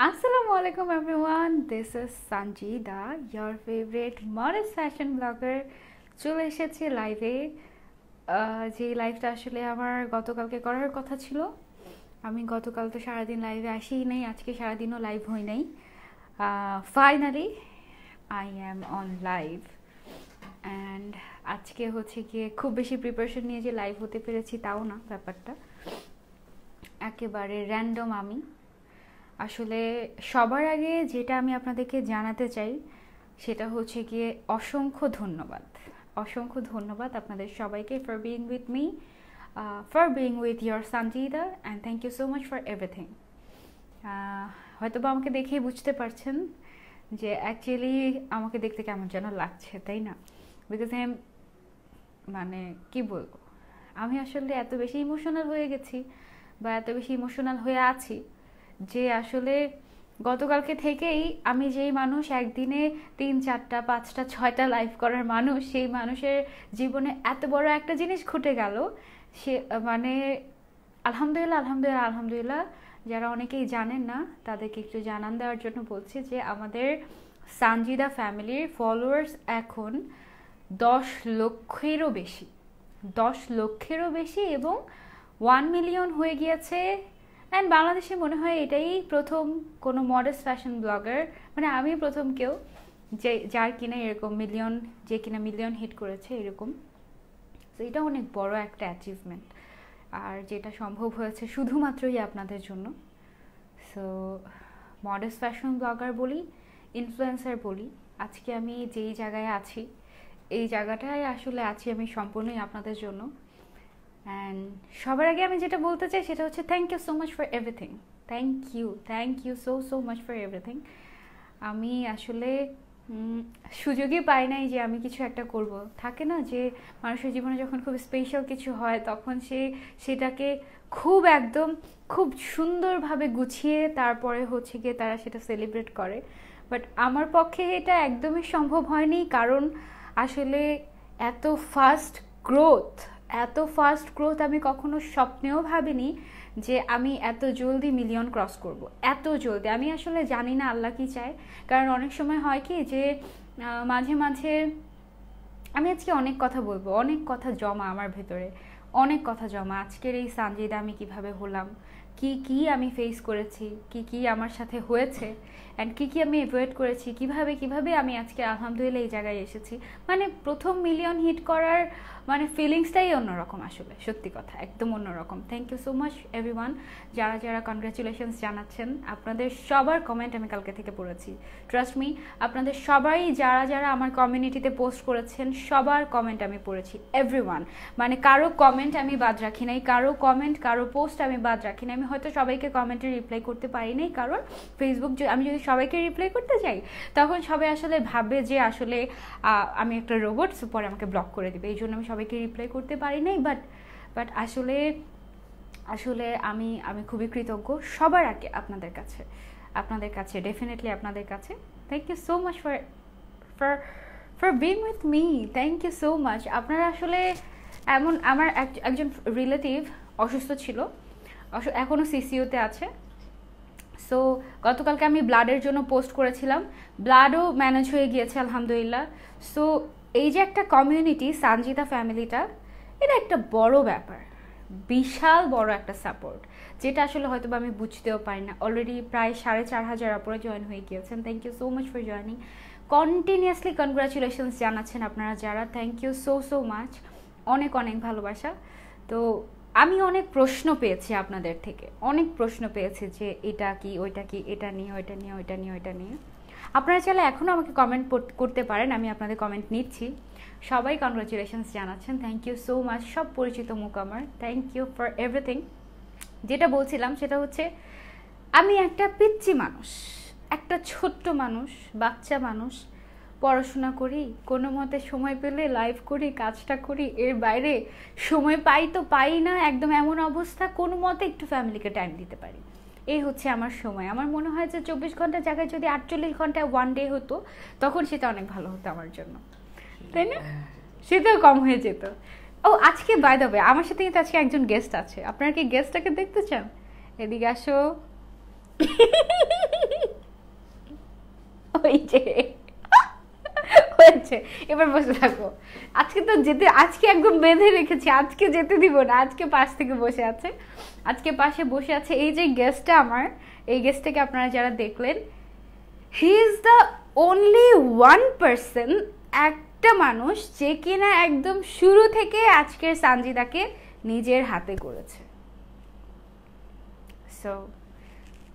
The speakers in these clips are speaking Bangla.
Assalamualaikum everyone, this is Sanjida, your favorite modest fashion blogger. চলে এসেছি লাইভে। যে লাইভটা আসলে আমার গতকালকে করার কথা ছিল। আমি গতকাল তো সারাদিন লাইভে আসিই নাই, আজকে সারাদিনও লাইভ হই নাই। Finally I am on live and আজকে হচ্ছে গিয়ে খুব বেশি প্রিপারেশন নিয়ে যে লাইভ হতে পেরেছি তাও না, ব্যাপারটা একেবারে র্যান্ডম। আমি আসলে সবার আগে যেটা আমি আপনাদেরকে জানাতে চাই সেটা হচ্ছে গিয়ে অসংখ্য ধন্যবাদ আপনাদের সবাইকে for being with me, for being with your Sanjida, and thank you so much for everything. হয়তো বা আমাকে দেখেই বুঝতে পারছেন যে অ্যাকচুয়ালি আমাকে দেখতে কেমন যেন লাগছে, তাই না? বিকজ মানে কি বলবো, আমি আসলে এত বেশি ইমোশনাল হয়ে গেছি বা এত বেশি ইমোশনাল হয়ে আছি যে আসলে গতকালকে থেকেই আমি যেই মানুষ একদিনে 3, 4, 5, 6টা লাইভ করার মানুষ, সেই মানুষের জীবনে এত বড় একটা জিনিস ঘটে গেল। সে মানে আলহামদুলিল্লাহ। যারা অনেকেই জানেন না তাদেরকে একটু জানান দেওয়ার জন্য বলছি যে আমাদের সানজিদা ফ্যামিলির ফলোয়ার্স এখন 10 লক্ষেরও বেশি এবং 1 মিলিয়ন হয়ে গিয়েছে। অ্যান্ড বাংলাদেশে মনে হয় এটাই প্রথম কোনো মডেস্ট ফ্যাশন ব্লগার, মানে আমি প্রথম কেউ যার কিনা এরকম মিলিয়ন হিট করেছে এরকম। তো এটা অনেক বড় একটা অ্যাচিভমেন্ট, আর যেটা সম্ভব হয়েছে শুধুমাত্রই আপনাদের জন্য। সো মডেস্ট ফ্যাশন ব্লগার বলি, ইনফ্লুয়েন্সার বলি, আজকে আমি যেই জায়গায় আছি এই জায়গাটায় আসলে আছি আমি সম্পূর্ণই আপনাদের জন্য। অ্যান্ড সবার আগে আমি যেটা বলতে চাই সেটা হচ্ছে thank you so much for everything. Thank you so much for everything. আমি আসলে সুযোগই পাই নাই যে আমি কিছু একটা করব। থাকে না যে মানুষের জীবনে যখন খুব স্পেশাল কিছু হয় তখন সেটাকে খুব সুন্দরভাবে গুছিয়ে তারপরে হচ্ছে গিয়ে তারা সেটা সেলিব্রেট করে। বাট আমার পক্ষে এটা একদমই সম্ভব হয়নি, কারণ আসলে এত ফাস্ট গ্রোথ আমি কখনো স্বপ্নেও ভাবিনি যে আমি এত জলদি মিলিয়ন ক্রস করব, এত জলদি। আমি আসলে জানি না আল্লাহ কি চায়, কারণ অনেক সময় হয় কি যে মাঝে মাঝে আমি আজকে অনেক কথা বলবো, অনেক কথা জমা আমার ভেতরে, অনেক কথা জমা। আজকের এই সানজিদা আমি কিভাবে হলাম, কি আমি ফেস করেছি, কি আমার সাথে হয়েছে, অ্যান্ড কি আমি অ্যাভয়েড করেছি, কিভাবে আমি আজকে আলহামদুলিল্লাহ এই জায়গায় এসেছি। মানে প্রথম মিলিয়ন হিট করার মানে ফিলিংসটাই অন্যরকম, আসলে সত্যি কথা একদম অন্যরকম। Thank you so much everyone, যারা কনগ্রাচুলেশনস জানাচ্ছেন। আপনাদের সবার কমেন্ট আমি কালকে থেকে পড়েছি, ট্রাস্ট মি। আপনাদের সবাই যারা আমার কমিউনিটিতে পোস্ট করেছেন সবার কমেন্ট আমি পড়েছি, এভরিওয়ান। মানে কারো কমেন্ট আমি বাদ রাখি নাই, কারো পোস্ট আমি বাদ রাখি নাই। আমি হয়তো সবাইকে কমেন্টে রিপ্লাই করতে পারি নাই, কারণ ফেসবুক আমি যদি সবাইকে রিপ্লাই করতে যাই তখন সবাই আসলে ভাবে যে আসলে আমি একটা রোবট, পরে আমাকে ব্লক করে দেবে, এই জন্য আমি সবাইকে রিপ্লাই করতে পারি নাই। বাট আসলে আমি খুবই কৃতজ্ঞ সবার আগে আপনাদের কাছে ডেফিনেটলি আপনাদের কাছে। Thank you so much for being with me, thank you so much. আপনারা আসলে আমার একজন রিলেটিভ অসুস্থ ছিল, এখনও সিসিইউতে আছে। সো গতকালকে আমি ব্লাডের জন্য পোস্ট করেছিলাম, ব্লাডও ম্যানেজ হয়ে গিয়েছে আলহামদুলিল্লাহ। সো এই যে একটা কমিউনিটি সানজিদা ফ্যামিলিটা, এটা একটা বড় ব্যাপার, বিশাল বড় একটা সাপোর্ট, যেটা আসলে হয়তো আমি বুঝতেও পারি না। অলরেডি প্রায় 4,500 উপরে জয়েন হয়ে গিয়েছেন। Thank you so much for joining, continuously congratulations জানাচ্ছেন আপনারা যারা, থ্যাংক ইউ সো মাচ, অনেক ভালোবাসা। তো আমি অনেক প্রশ্ন পেয়েছি আপনাদের থেকে, যে এটা কি ওইটা কি, এটা নিয়ে ওইটা নিয়ে। আপনারা চাইলে এখনও আমাকে কমেন্ট করতে পারেন, আমি আপনাদের কমেন্ট নিচ্ছি। সবাই কনগ্রাচুলেশনস জানাচ্ছেন, থ্যাংক ইউ সো মাচ। সব পরিচিত মুখ আমার, থ্যাংক ইউ ফর এভরিথিং। যেটা বলছিলাম সেটা হচ্ছে আমি একটা পিচ্চি মানুষ, একটা ছোট্ট মানুষ, বাচ্চা মানুষ, পড়াশোনা করি, কোনো মতে সময় পেলে লাইভ করি, কাজটা করি, এর বাইরে সময় পাই না, একদম এমন অবস্থা কোনো মতে একটু ফ্যামিলিকে টাইম দিতে পারি। এই হচ্ছে আমার সময়। আমার মনে হয় যে 24 ঘন্টার জায়গায় যদি 48 ঘন্টায় ওয়ান ডে হতো তখন সেটা অনেক ভালো হতো আমার জন্য, তাই না? সেটাও কম হয়ে যেত। ও আজকে বাই দ্য ওয়ে আমার সাথে কিন্তু আজকে একজন গেস্ট আছে, আপনারা কি গেস্টটাকে দেখতে চান? এদিকে আসো। ওই যে হয়েছে, এবার বসে থাকো। আজকে তো যেতে, আজকে একদম বেঁধে রেখেছি, আজকে যেতে দিব না। আজকে পাশ থেকে বসে আছে, আজকে পাশে বসে আছে এই যে গেস্টটা আমার, এই গেস্টটাকে আপনারা যারা দেখলেন, he is the only one person, একটা মানুষ যে কিনা একদম শুরু থেকে আজকের সানজিদাকে নিজের হাতে করেছে। So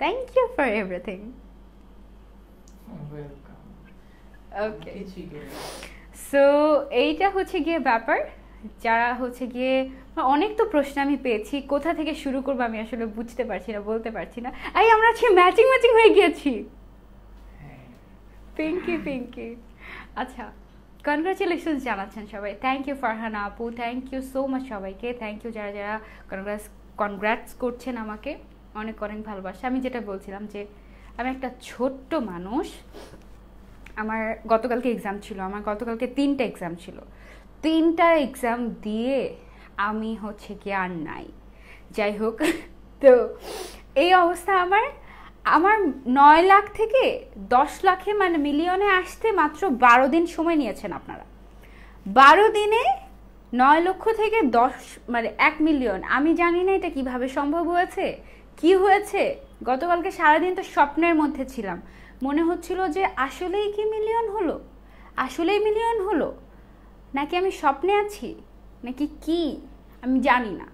thank you for everything. Okay, so এইটা হচ্ছে গিয়ে ব্যাপার। যারা হচ্ছে গিয়ে, অনেক তো প্রশ্ন আমি পেয়েছি, কোথা থেকে শুরু করবো আমি আসলে বুঝতে পারছি না, বলতে পারছি না। এই আমরা আজকে ম্যাচিং ম্যাচিং হয়ে গিয়েছি, পিঙ্কি পিঙ্কি। আচ্ছা, কনগ্রাচুলেশনস জানাচ্ছেন সবাই। থ্যাংক ইউ ফারহানা আপু, থ্যাংক ইউ সো মাচ সবাইকে, থ্যাংক ইউ যারা যারা কনগ্রাটস করছেন আমাকে, অনেক অনেক ভালোবাসা। আমি যেটা বলছিলাম যে আমি একটা ছোট্ট মানুষ, আমার গতকালকে এক্সাম ছিল, আমার গতকালকে 3টা এক্সাম ছিল, 3টা এক্সাম দিয়ে আমি হচ্ছে কি আর নাই, যাই হোক। তো এই অবস্থা আমার, আমার 9 লাখ থেকে 10 লাখে মানে মিলিয়নে আসতে মাত্র 12 দিন সময় নিয়েছেন আপনারা। 12 দিনে 9 লক্ষ থেকে 10 মানে 1 মিলিয়ন। আমি জানি না এটা কিভাবে সম্ভব হয়েছে, কি হয়েছে। গতকালকে সারাদিন তো স্বপ্নের মধ্যে ছিলাম, মনে হচ্ছিল যে আসলেই কি মিলিয়ন হলো, আসলেই মিলিয়ন হলো, নাকি আমি স্বপ্নে আছি, নাকি কি আমি জানি না,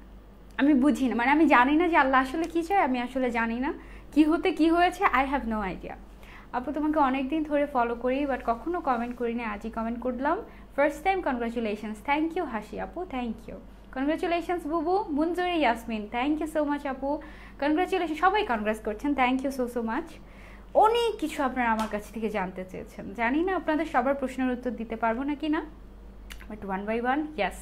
আমি বুঝি না, মানে আমি জানি না যে আল্লাহ আসলে কী চায়, আমি আসলে জানি না কি হতে কি হয়েছে, আই হ্যাভ নো আইডিয়া। আপু তোমাকে অনেক দিন ধরে ফলো করি, বাট কখনো কমেন্ট করিনি, আজই কমেন্ট করলাম, first time. Congratulations, thank you Hasi আপু, থ্যাংক ইউ। কনগ্রাচুলেশনস বুবু, Munjuri Yasmin, thank you so much আপু, কনগ্রাচুলেশন। সবাই কনগ্রাস করছেন, thank you so so much. অনেক কিছু আপনারা আমার কাছ থেকে জানতে চেয়েছেন, জানি না আপনাদের সবার প্রশ্নের উত্তর দিতে পারবো না কি না, but one by one yes,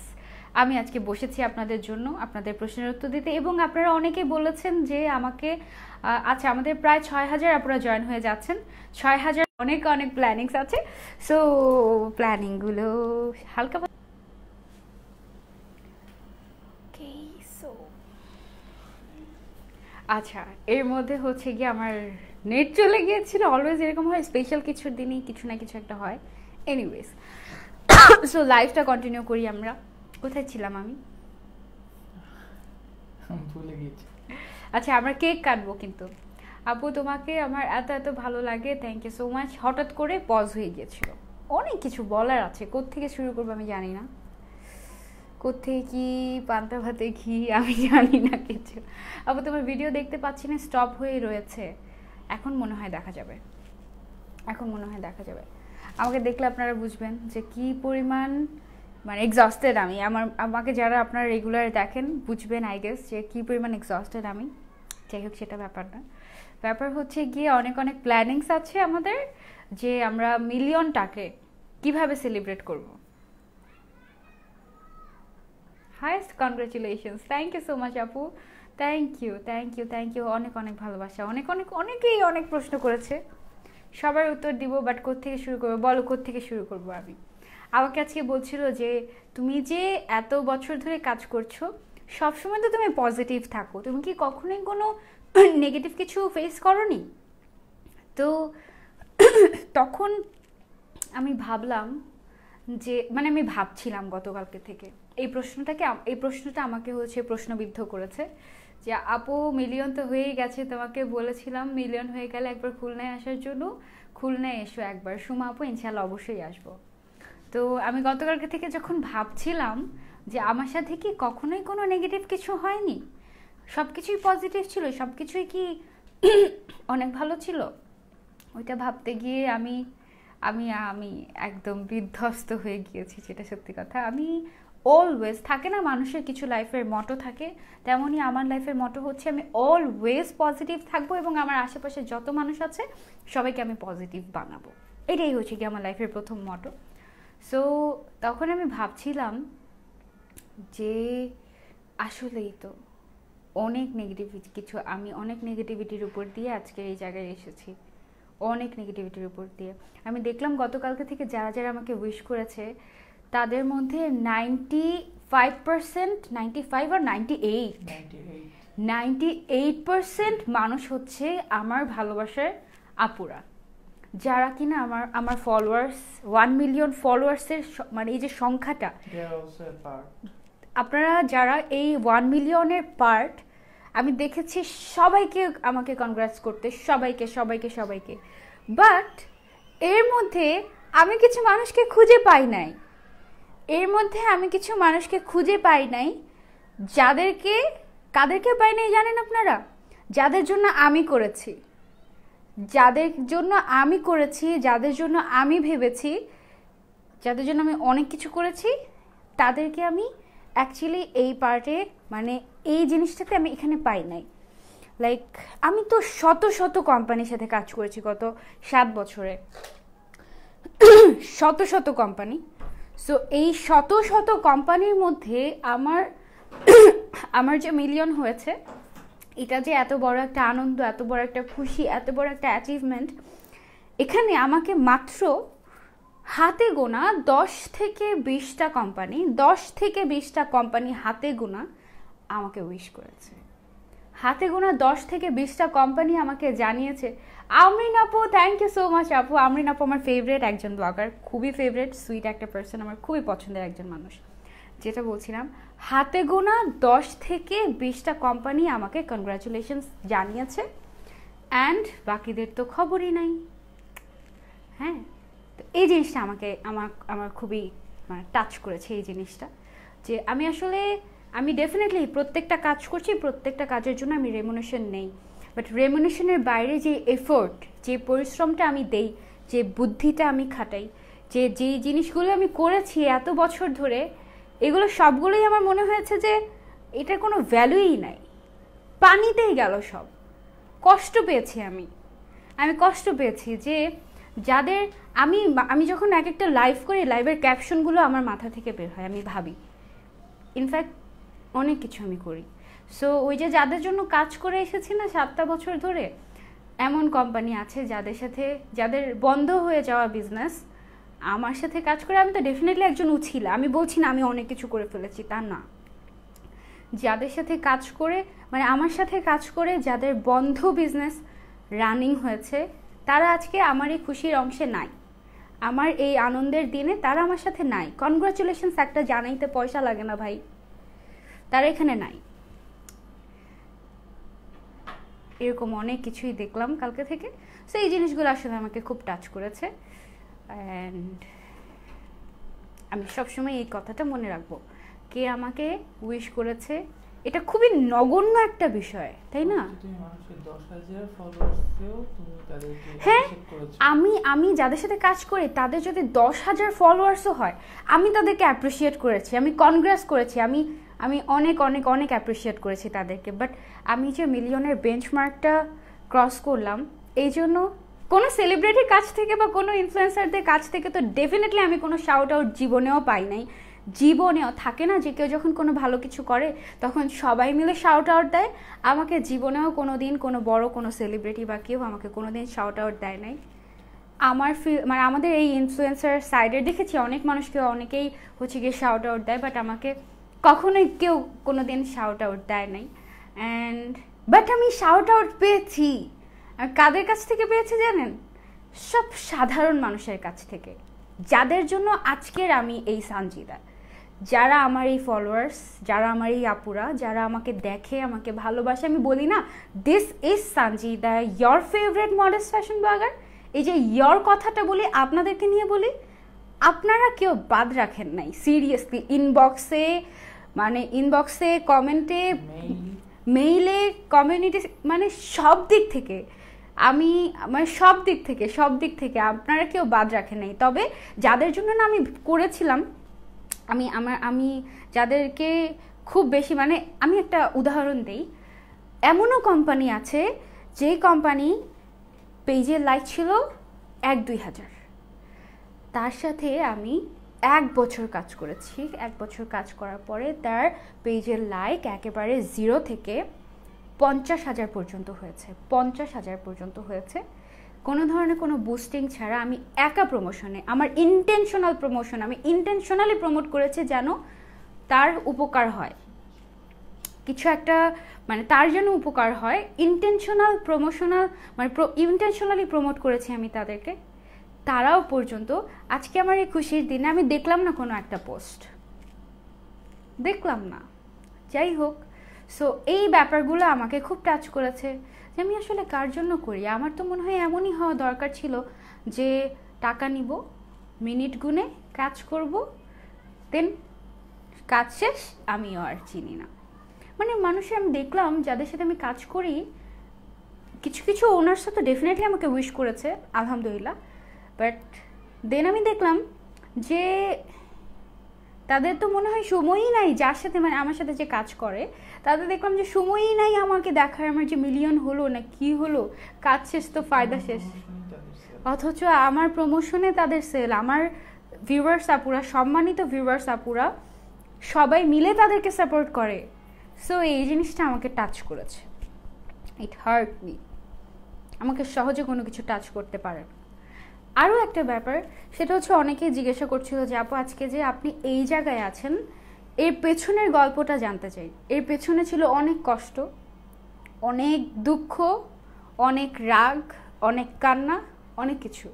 আমি আজকে বসেছি আপনাদের জন্য আপনাদের প্রশ্নের উত্তর দিতে। এবং আপনারা অনেকেই বলেছেন যে আমাকে, আচ্ছা আমাদের প্রায় 6000 আপনারা জয়েন হয়ে যাচ্ছেন, 6000, অনেক অনেক প্ল্যানিংস আছে। সো প্ল্যানিংগুলো হালকা, আচ্ছা এর মধ্যে হচ্ছে গিয়ে আমার নেট চলে গিয়েছিল, অলওয়েজ এরকম হয়, স্পেশাল কিছুর দিনই কিছু না কিছু একটা হয়। এনিওয়েজ, সো লাইফটা কন্টিনিউ করি আমরা। কোথায় ছিলাম আমি, ভুলে গেছি। আচ্ছা আমরা কেক কাটবো, কিন্তু আপু তোমাকে আমার এত এত ভালো লাগে, থ্যাংক ইউ সো মাচ। হঠাৎ করে পজ হয়ে গিয়েছিল, অনেক কিছু বলার আছে, কোত্থেকে শুরু করবো আমি জানি না, কোত্থেকে কি পান্তা ভাতে ঘি আমি জানি না কিছু। আপু তোমার ভিডিও দেখতে পাচ্ছি না, স্টপ হয়ে রয়েছে, এখন মনে হয় দেখা যাবে, এখন মনে হয় দেখা যাবে। আমাকে দেখলে আপনারা বুঝবেন যে কি পরিমাণ মানে এক্সস্টেড আমি, আমাকে যারা আপনারা রেগুলার দেখেন বুঝবেন আই গেস যে কী পরিমাণ এক্সস্টেড আমি। যাই হোক সেটা ব্যাপার না, ব্যাপার হচ্ছে গিয়ে অনেক অনেক প্ল্যানিংস আছে আমাদের, যে আমরা মিলিয়নটাকে কিভাবে সেলিব্রেট করব। Highest congratulations, thank you so much আপু, thank you thank you thank you, অনেক অনেক ভালোবাসা। অনেক অনেক অনেকেই অনেক প্রশ্ন করেছে, সবার উত্তর দিব, বাট কোত্থেকে শুরু করবো বলো, কোত্থেকে শুরু করবো আমি। আমাকে আজকে বলছিল যে তুমি যে এত বছর ধরে কাজ করছো, সবসময় তো তুমি পজিটিভ থাকো, তুমি কি কখনোই কোনো নেগেটিভ কিছু ফেস করোনি? তো তখন আমি ভাবলাম যে, মানে আমি ভাবছিলাম গতকালকে থেকে এই প্রশ্নটা আমাকে হচ্ছে প্রশ্নবিদ্ধ করেছে, যে আপু মিলিয়ন তো হয়েই গেছে, তোমাকে বলেছিলাম মিলিয়ন হয়ে গেলে একবার খুলনায় আসার জন্য, খুলনায় এসো একবার, সুমা আপু ইনশাল্লাহ অবশ্যই আসবো। তো আমি গতকালকে থেকে যখন ভাবছিলাম যে আমার সাথে কি কখনোই কোনো নেগেটিভ কিছু হয়নি, সব কিছুই পজিটিভ ছিল, সব কিছুই কি অনেক ভালো ছিল, ওইটা ভাবতে গিয়ে আমি আমি আমি একদম বিধ্বস্ত হয়ে গিয়েছি, যেটা সত্যি কথা। আমি অলওয়েজ, থাকে না মানুষের কিছু লাইফের মটো থাকে, তেমনই আমার লাইফের মটো হচ্ছে আমি অলওয়েজ পজিটিভ থাকবো, এবং আমার আশেপাশে যত মানুষ আছে সবাইকে আমি পজিটিভ বানাবো, এটাই হচ্ছে কি আমার লাইফের প্রথম মটো। সো তখন আমি ভাবছিলাম যে আসলেই তো অনেক আমি অনেক নেগেটিভিটির উপর দিয়ে আজকে এই জায়গায় এসেছি, অনেক নেগেটিভিটির উপর দিয়ে। আমি দেখলাম গতকালকে থেকে যারা যারা আমাকে উইশ করেছে তাদের মধ্যে 95%, 95 আর 98% মানুষ হচ্ছে আমার ভালোবাসার আপুরা, যারা কিনা আমার আমার ফলোয়ার্স 1 মিলিয়ন ফলোয়ার্সের মানে এই যে সংখ্যাটা, আপনারা যারা এই 1 মিলিয়নের পার্ট, আমি দেখেছি সবাইকে আমাকে কনগ্রাটস করতে, সবাইকে সবাইকে সবাইকে। বাট এর মধ্যে আমি কিছু মানুষকে খুঁজে পাই নাই, এর মধ্যে আমি কিছু মানুষকে খুঁজে পাই নাই কাদেরকে পাই নাই জানেন আপনারা? যাদের জন্য আমি করেছি, যাদের জন্য আমি ভেবেছি, যাদের জন্য আমি অনেক কিছু করেছি, তাদেরকে আমি অ্যাকচুয়ালি এই পার্টে মানে এই জিনিসটাতে আমি এখানে পাই নাই। লাইক আমি তো শত শত কোম্পানির সাথে কাজ করেছি গত 7 বছরে, শত শত কোম্পানি। সো এই শত শত কোম্পানির মধ্যে আমার যে মিলিয়ন হয়েছে, এটা যে এত বড় একটা আনন্দ, এত বড় একটা খুশি, এত বড় একটা অ্যাচিভমেন্ট, এখানে আমাকে মাত্র হাতে গোনা 10 থেকে 20টা কোম্পানি হাতে গোনা আমাকে উইশ করেছে। হাতে গোনা 10 থেকে 20টা কোম্পানি আমাকে জানিয়েছে, আমরিন আপু থ্যাংক ইউ সো মাচ আপু। আমরিন আপু আমার ফেভারিট একজন ব্লগার, খুবই ফেভারিট, সুইট একটা পার্সন, আমার খুবই পছন্দের একজন মানুষ। যেটা বলছিলাম, হাতে গোনা 10 থেকে 20টা কোম্পানি আমাকে কনগ্রাচুলেশনস জানিয়েছে, অ্যান্ড বাকিদের তো খবরই নাই। হ্যাঁ, তো এই জিনিসটা আমার খুবই মানে টাচ করেছে এই জিনিসটা, যে আমি ডেফিনেটলি প্রত্যেকটা কাজ করছি, প্রত্যেকটা কাজের জন্য আমি রেমুনেশন নেই, বাট রেমুনেশনের বাইরে যে এফোর্ট, যে পরিশ্রমটা আমি দেই, যে বুদ্ধিটা আমি খাটাই, যে জিনিসগুলো আমি করেছি এত বছর ধরে, এগুলো সবগুলোই আমার মনে হয়েছে যে এটার কোনো ভ্যালুই নাই, পানিতেই গেল সব। কষ্ট পেয়েছি আমি কষ্ট পেয়েছি যে যাদের আমি যখন এক একটা লাইভ করি, লাইভের ক্যাপশনগুলো আমার মাথা থেকে বের হয়, আমি ভাবি, ইনফ্যাক্ট অনেক কিছু আমি করি। সো ওই যে যাদের জন্য কাজ করে এসেছি না 7টা বছর ধরে, এমন কোম্পানি আছে যাদের বন্ধ হয়ে যাওয়া বিজনেস আমার সাথে কাজ করে। আমি তো ডেফিনেটলি একজন উছিলা, আমি বলছি না আমি অনেক কিছু করে ফেলেছি, তা না। যাদের সাথে কাজ করে মানে আমার সাথে কাজ করে যাদের বন্ধ বিজনেস রানিং হয়েছে, তারা আজকে আমার এই খুশির অংশে নাই, আমার এই আনন্দের দিনে তারা আমার সাথে নাই। কনগ্রাচুলেশনস একটা জানাইতে পয়সা লাগে না ভাই, তারা এখানে নাই। এরকম অনেক কিছুই দেখলাম কালকে থেকে। সো এই জিনিসগুলো আসলে আমাকে খুব টাচ করেছে, অ্যান্ড আমি সবসময় এই কথাটা মনে রাখবো, কে আমাকে উইশ করেছে, এটা খুবই নগণ্য একটা বিষয়, তাই না? হ্যাঁ, আমি যাদের সাথে কাজ করি তাদের যদি 10,000 ফলোয়ার্সও হয়, আমি তাদেরকে অ্যাপ্রিসিয়েট করেছি, আমি কনগ্রেস করেছি, আমি অনেক অনেক অনেক অ্যাপ্রিসিয়েট করেছি তাদেরকে। বাট আমি যে মিলিয়নের বেঞ্চমার্কটা ক্রস করলাম, এই জন্য কোনো সেলিব্রিটির কাছ থেকে বা কোনো ইনফ্লুয়েন্সারদের কাছ থেকে তো ডেফিনেটলি আমি কোনো শাউট আউট জীবনেও পাই নাই। জীবনেও থাকে না যে কেউ যখন কোনো ভালো কিছু করে তখন সবাই মিলে শাউট আউট দেয়, আমাকে জীবনেও কোনো দিন কোনো বড় কোনো সেলিব্রিটি বা কেউ আমাকে কোনো দিন শাউট আউট দেয় নাই। মানে আমাদের এই ইনফ্লুয়েন্সার সাইডে দেখেছি অনেক মানুষকে অনেকেই হচ্ছে গিয়ে শাউট আউট দেয়, বাট আমাকে কখনোই কেউ কোনো দিন শাউট আউট দেয় নাই। বাট আমি শাউট আউট পেয়েছি, কাদের কাছ থেকে পেয়েছি জানেন? সব সাধারণ মানুষের কাছ থেকে, যাদের জন্য আজকের আমি এই সানজিদা, যারা আমার এই ফলোয়ার্স, যারা আমার এই আপুরা, যারা আমাকে দেখে, আমাকে ভালোবাসে। আমি বলি না, this is Sanjida, your favourite modest fashion blogger. এই যে ইয়োর কথাটা বলি, আপনাদেরকে নিয়ে বলি, আপনারা কেউ বাদ রাখেন নাই সিরিয়াসলি। ইনবক্সে কমেন্টে, মেইলে, কমিউনিটি, মানে সব দিক থেকে সব দিক থেকে আপনারা কেউ বাদ রাখেন নাই। তবে যাদের জন্য না আমি করেছিলাম, আমি যাদেরকে খুব বেশি, মানে আমি একটা উদাহরণ দেই, এমনও কোম্পানি আছে যে কোম্পানি পেজের লাইক ছিল 1-2 হাজার, তার সাথে আমি 1 বছর কাজ করেছি। 1 বছর কাজ করার পরে তার পেজের লাইক একেবারে 0 থেকে 50,000 পর্যন্ত হয়েছে। 50,000 পর্যন্ত হয়েছে, কোনো ধরনের কোনো বুস্টিং ছাড়া। আমি একা প্রমোশনে, আমার ইন্টেনশনাল প্রমোশন, আমি ইন্টেনশনালি প্রমোট করেছি যেন তার উপকার হয়। কিছু একটা মানে তার জন্য উপকার হয়, ইন্টেনশনাল প্রমোশনাল মানে ইন্টেনশনালি প্রমোট করেছি আমি তাদেরকে, তারাও পর্যন্ত আজকে আমার এই খুশির দিনে আমি দেখলাম না কোনো একটা পোস্ট, দেখলাম না। যাই হোক, সো এই ব্যাপারগুলো আমাকে খুব টাচ করেছে যে আমি আসলে কার জন্য করি। আমার তো মনে হয় এমনই হওয়া দরকার ছিল যে টাকা নিব, মিনিট গুনে কাজ করব, দেন কাজ শেষ, আমিও আর চিনি না। মানে মানুষের আমি দেখলাম যাদের সাথে আমি কাজ করি, কিছু কিছু ওনার্স তো ডেফিনেটলি আমাকে উইশ করেছে, আলহামদুলিল্লাহ, বাট দেন আমি দেখলাম যে তাদের তো মনে হয় সময়ই নাই, যার সাথে মানে আমার সাথে যে কাজ করে তাদের দেখলাম যে সময়ই নাই আমাকে দেখার, আমার যে মিলিয়ন হলো না কি হলো, কাজ শেষ তো ফায়দা শেষ। অথচ আমার প্রমোশনে তাদের সেল, আমার ভিউয়ার্স আপুরা, সম্মানিত ভিউয়ার্স আপুরা সবাই মিলে তাদেরকে সাপোর্ট করে। সো এই জিনিসটা আমাকে টাচ করেছে, ইট হার্ট মি। আমাকে সহজে কোনো কিছু টাচ করতে পারে না। আরও একটা ব্যাপার, সেটা হচ্ছে অনেকেই জিজ্ঞাসা করছিল যে আপু আজকে যে আপনি এই জায়গায় আছেন এর পেছনের গল্পটা জানতে চাই। এর পেছনে ছিল অনেক কষ্ট, অনেক দুঃখ, অনেক রাগ, অনেক কান্না, অনেক কিছু,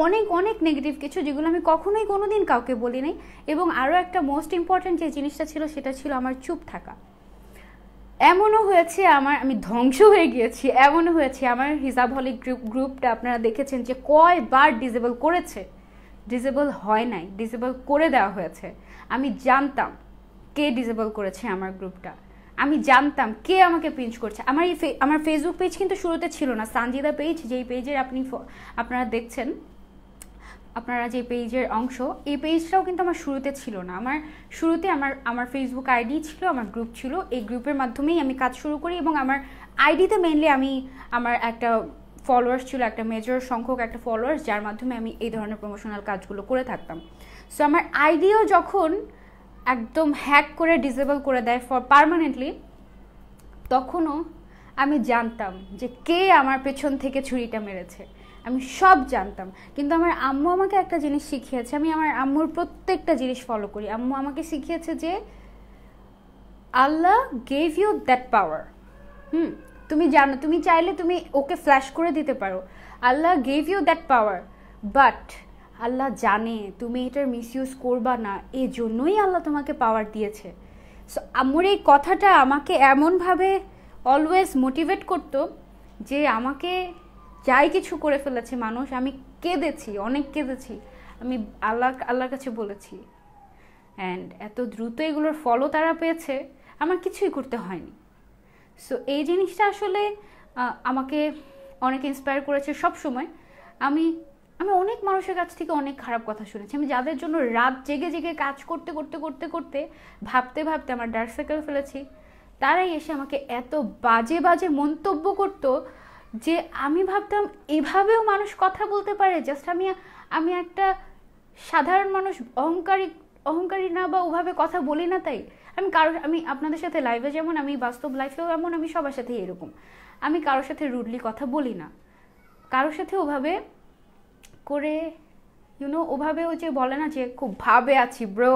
অনেক অনেক নেগেটিভ কিছু, যেগুলো আমি কখনোই কোনোদিন কাউকে বলি নাই। এবং আরও একটা মোস্ট ইম্পর্ট্যান্ট যে জিনিসটা ছিল সেটা ছিল আমার চুপ থাকা। এমনও হয়েছে আমি ধ্বংস হয়ে গিয়েছি, এমনও হয়েছে আমার হিজাবহলিক গ্রুপটা আপনারা দেখেছেন যে কয়বার ডিসেবল করেছে, ডিসেবল হয় নাই, ডিসেবল করে দেওয়া হয়েছে। আমি জানতাম কে ডিসেবল করেছে আমার গ্রুপটা, আমি জানতাম কে আমাকে পিঞ্চ করছে। আমার ফেসবুক পেজ কিন্তু শুরুতে ছিল না, সানজিদা পেজ, যেই পেজের আপনারা দেখছেন, আপনারা যে পেজের অংশ, এই পেজটাও কিন্তু আমার শুরুতে ছিল না। শুরুতে আমার ফেসবুক আইডি ছিল, আমার গ্রুপ ছিল, এই গ্রুপের মাধ্যমেই আমি কাজ শুরু করি। এবং আমার আইডিতে মেইনলি আমার একটা ফলোয়ার্স ছিল, একটা মেজর সংখ্যক একটা ফলোয়ার্স, যার মাধ্যমে আমি এই ধরনের প্রমোশনাল কাজগুলো করে থাকতাম। সো আমার আইডিও যখন একদম হ্যাক করে ডিসেবল করে দেয় ফর পার্মানেন্টলি, তখনও আমি জানতাম যে কে আমার পেছন থেকে ছুরিটা মেরেছে, আমি সব জানতাম। কিন্তু আমার আম্মু আমাকে একটা জিনিস শিখিয়েছে, আমি আমার আম্মুর প্রত্যেকটা জিনিস ফলো করি। আম্মু আমাকে শিখিয়েছে যে আল্লাহ গেভ ইউ দ্যাট পাওয়ার। তুমি জানো, তুমি চাইলে তুমি ওকে ফ্ল্যাশ করে দিতে পারো, Allah gave you that power, but Allah জানে তুমি এটার মিসইউজ করবা না, এই জন্যই আল্লাহ তোমাকে পাওয়ার দিয়েছে। সো আম্মুর এই কথাটা আমাকে এমনভাবে অলওয়েজ মোটিভেট করতো যে আমাকে যাই কিছু করে ফেলেছে মানুষ, আমি কেঁদেছি, অনেক কেঁদেছি, আমি আল্লাহর কাছে বলেছি। অ্যান্ড এত দ্রুত এগুলোর ফলও তারা পেয়েছে, আমার কিছুই করতে হয়নি। সো এই জিনিসটা আসলে আমাকে অনেক ইন্সপায়ার করেছে সব সময়। আমি অনেক মানুষের কাছ থেকে অনেক খারাপ কথা শুনেছি, আমি যাদের জন্য রাত জেগে জেগে কাজ করতে করতে করতে করতে ভাবতে ভাবতে আমার ডার্ক সার্কেল ফেলেছি, তারাই এসে আমাকে এত বাজে বাজে মন্তব্য করতো যে আমি ভাবতাম এভাবেও মানুষ কথা বলতে পারে। জাস্ট আমি একটা সাধারণ মানুষ, অহংকারী না বা ওভাবে কথা বলি না, তাই আমি আপনাদের সাথে লাইভে যেমন, আমি বাস্তব লাইফেও এমন, আমি সবার সাথে এরকম, আমি কারোর সাথে রুডলি কথা বলি না, কারোর সাথে ওভাবে করে ওভাবে ও যে বলে না যে খুব ভাবে আছি ব্রো,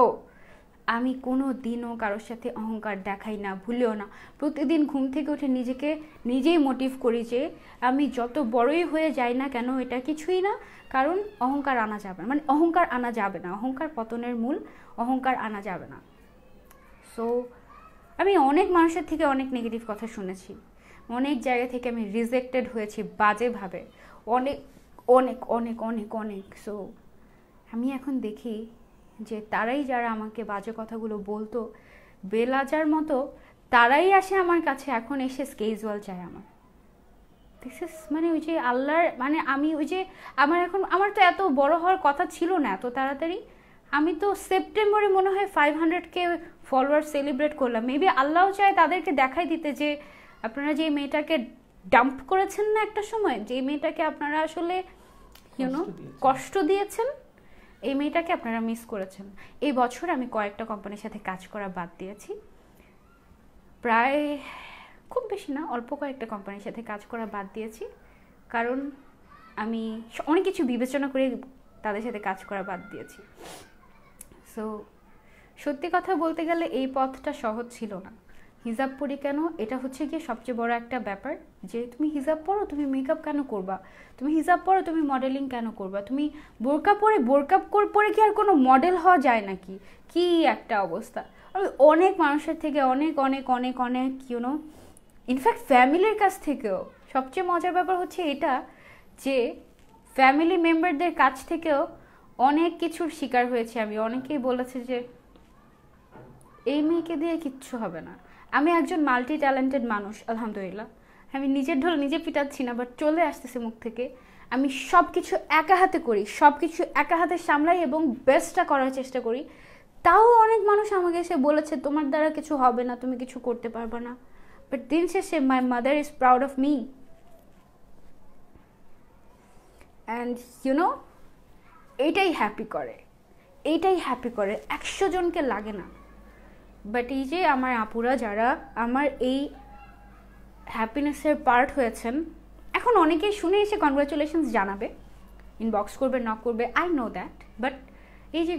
আমি কোনো দিনও কারোর সাথে অহংকার দেখাই না, ভুলেও না। প্রতিদিন ঘুম থেকে উঠে নিজেকে নিজেই মোটিভ করি যে আমি যত বড়ই হয়ে যাই না কেন এটা কিছুই না, কারণ অহংকার আনা যাবে না, মানে অহংকার আনা যাবে না, অহংকার পতনের মূল, অহংকার আনা যাবে না। সো আমি অনেক মানুষের থেকে অনেক নেগেটিভ কথা শুনেছি, অনেক জায়গা থেকে আমি রিজেক্টেড হয়েছি বাজেভাবে, অনেক অনেক অনেক অনেক অনেক। সো আমি এখন দেখি যে তারাই যারা আমাকে বাজে কথাগুলো বলতো বেলাজার মতো, তারাই আসে আমার কাছে এখন, এসে স্কেজওয়াল চায় আমার। দিস ইজ মানে ওই যে আল্লাহর, মানে আমি ওই যে আমার তো এত বড় হওয়ার কথা ছিল না এত তাড়াতাড়ি। আমি তো সেপ্টেম্বরে মনে হয় 500K ফলোয়ার সেলিব্রেট করলাম। মেবি আল্লাহও চায় তাদেরকে দেখাই দিতে যে আপনারা যে মেয়েটাকে ডাম্প করেছেন না একটা সময়, যে মেয়েটাকে আপনারা আসলে কষ্ট দিয়েছেন, এই মেয়েটাকে আপনারা মিস করেছেন। এই বছর আমি কয়েকটা কোম্পানির সাথে কাজ করা বাদ দিয়েছি, প্রায় খুব বেশি না, অল্প কয়েকটা কোম্পানির সাথে কাজ করা বাদ দিয়েছি, কারণ আমি অনেক কিছু বিবেচনা করে তাদের সাথে কাজ করা বাদ দিয়েছি। সো সত্যি কথা বলতে গেলে এই পথটা সহজ ছিল না, হিজাব পরি কেন, এটা হচ্ছে গিয়ে সবচেয়ে বড় একটা ব্যাপার। যে তুমি হিজাব পরো, তুমি মেকআপ কেন করবা? তুমি হিজাব পরো, তুমি মডেলিং কেন করবা? তুমি বোরকা পরে কি আর কোনো মডেল হওয়া যায় নাকি? কি একটা অবস্থা! আমি অনেক মানুষের থেকে অনেক অনেক অনেক অনেক ইউনো, ইনফ্যাক্ট ফ্যামিলির কাছ থেকেও সবচেয়ে মজার ব্যাপার হচ্ছে এটা, যে ফ্যামিলি মেম্বারদের কাছ থেকেও অনেক কিছুর শিকার হয়েছে আমি। অনেকেই বলেছে যে এই মেয়েকে দিয়ে কিচ্ছু হবে না। আমি একজন মাল্টি ট্যালেন্টেড মানুষ, আলহামদুলিল্লাহ। আমি নিজের ঢোল নিজে পিটাচ্ছি না, বাট চলে আসতেছে মুখ থেকে। আমি সব কিছু একা হাতে করি, সব কিছু একা হাতে সামলাই এবং বেস্টটা করার চেষ্টা করি। তাও অনেক মানুষ আমাকে এসে বলেছে তোমার দ্বারা কিছু হবে না, তুমি কিছু করতে পারবে না। বাট দিন শেষে my mother is proud of me. And you know, এইটাই হ্যাপি করে, এইটাই হ্যাপি করে, 100 জনকে লাগে না। বাট এই যে আমার আপুরা যারা আমার এই হ্যাপিনেসের পার্ট হয়েছেন, এখন অনেকেই শুনে এসে কনগ্রাচুলেশনস জানাবে, ইনবক্স করবে, নক করবে, আই নো দ্যাট। বাট এই যে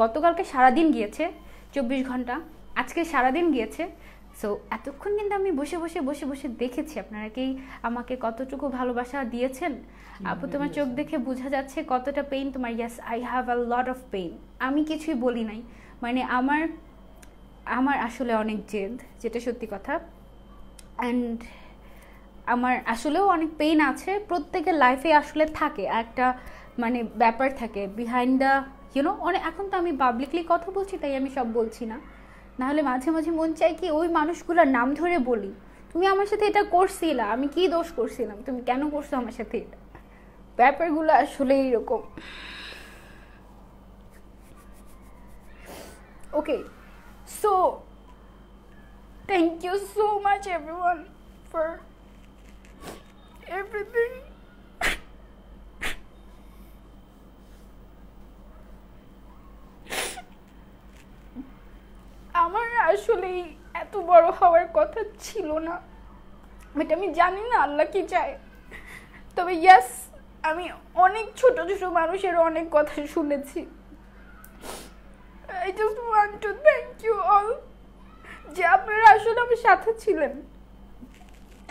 গতকালকে সারাদিন গিয়েছে, 24 ঘন্টা, আজকে সারাদিন গিয়েছে। সো এতক্ষণ কিন্তু আমি বসে বসে দেখেছি আপনারা কি আমাকে কতটুকু ভালোবাসা দিয়েছেন। আপু তোমার চোখ দেখে বোঝা যাচ্ছে কতটা পেইন তোমার। Yes, I have a lot of pain. আমি কিছুই বলি নাই, মানে আমার আসলে অনেক জেদ, যেটা সত্যি কথা। অ্যান্ড আমার আসলেও অনেক পেইন আছে। প্রত্যেকের লাইফে আসলে থাকে একটা মানে ব্যাপার থাকে বিহাইন্ড দ্য ইউনো। অনেক এখন তো আমি পাবলিকলি কথা বলছি, তাই আমি সব বলছি না, নাহলে মাঝে মাঝে মন চাই কি ওই মানুষগুলোর নাম ধরে বলি, তুমি আমার সাথে এটা করছিলা, আমি কি দোষ করছিলাম, তুমি কেন করছো আমার সাথে এটা। ব্যাপারগুলো আসলে এইরকম। ওকে, so thank you so much everyone for everything. আমার আসলে এত বড় হওয়ার কথা ছিল না, বাট আমি জানি না আল্লাহ কি চায়। তবে ইয়াস, আমি অনেক ছোট ছোট মানুষের অনেক কথা শুনেছি। I just want to thank you all যে আপনারা আসলে আমার সাথে ছিলেন।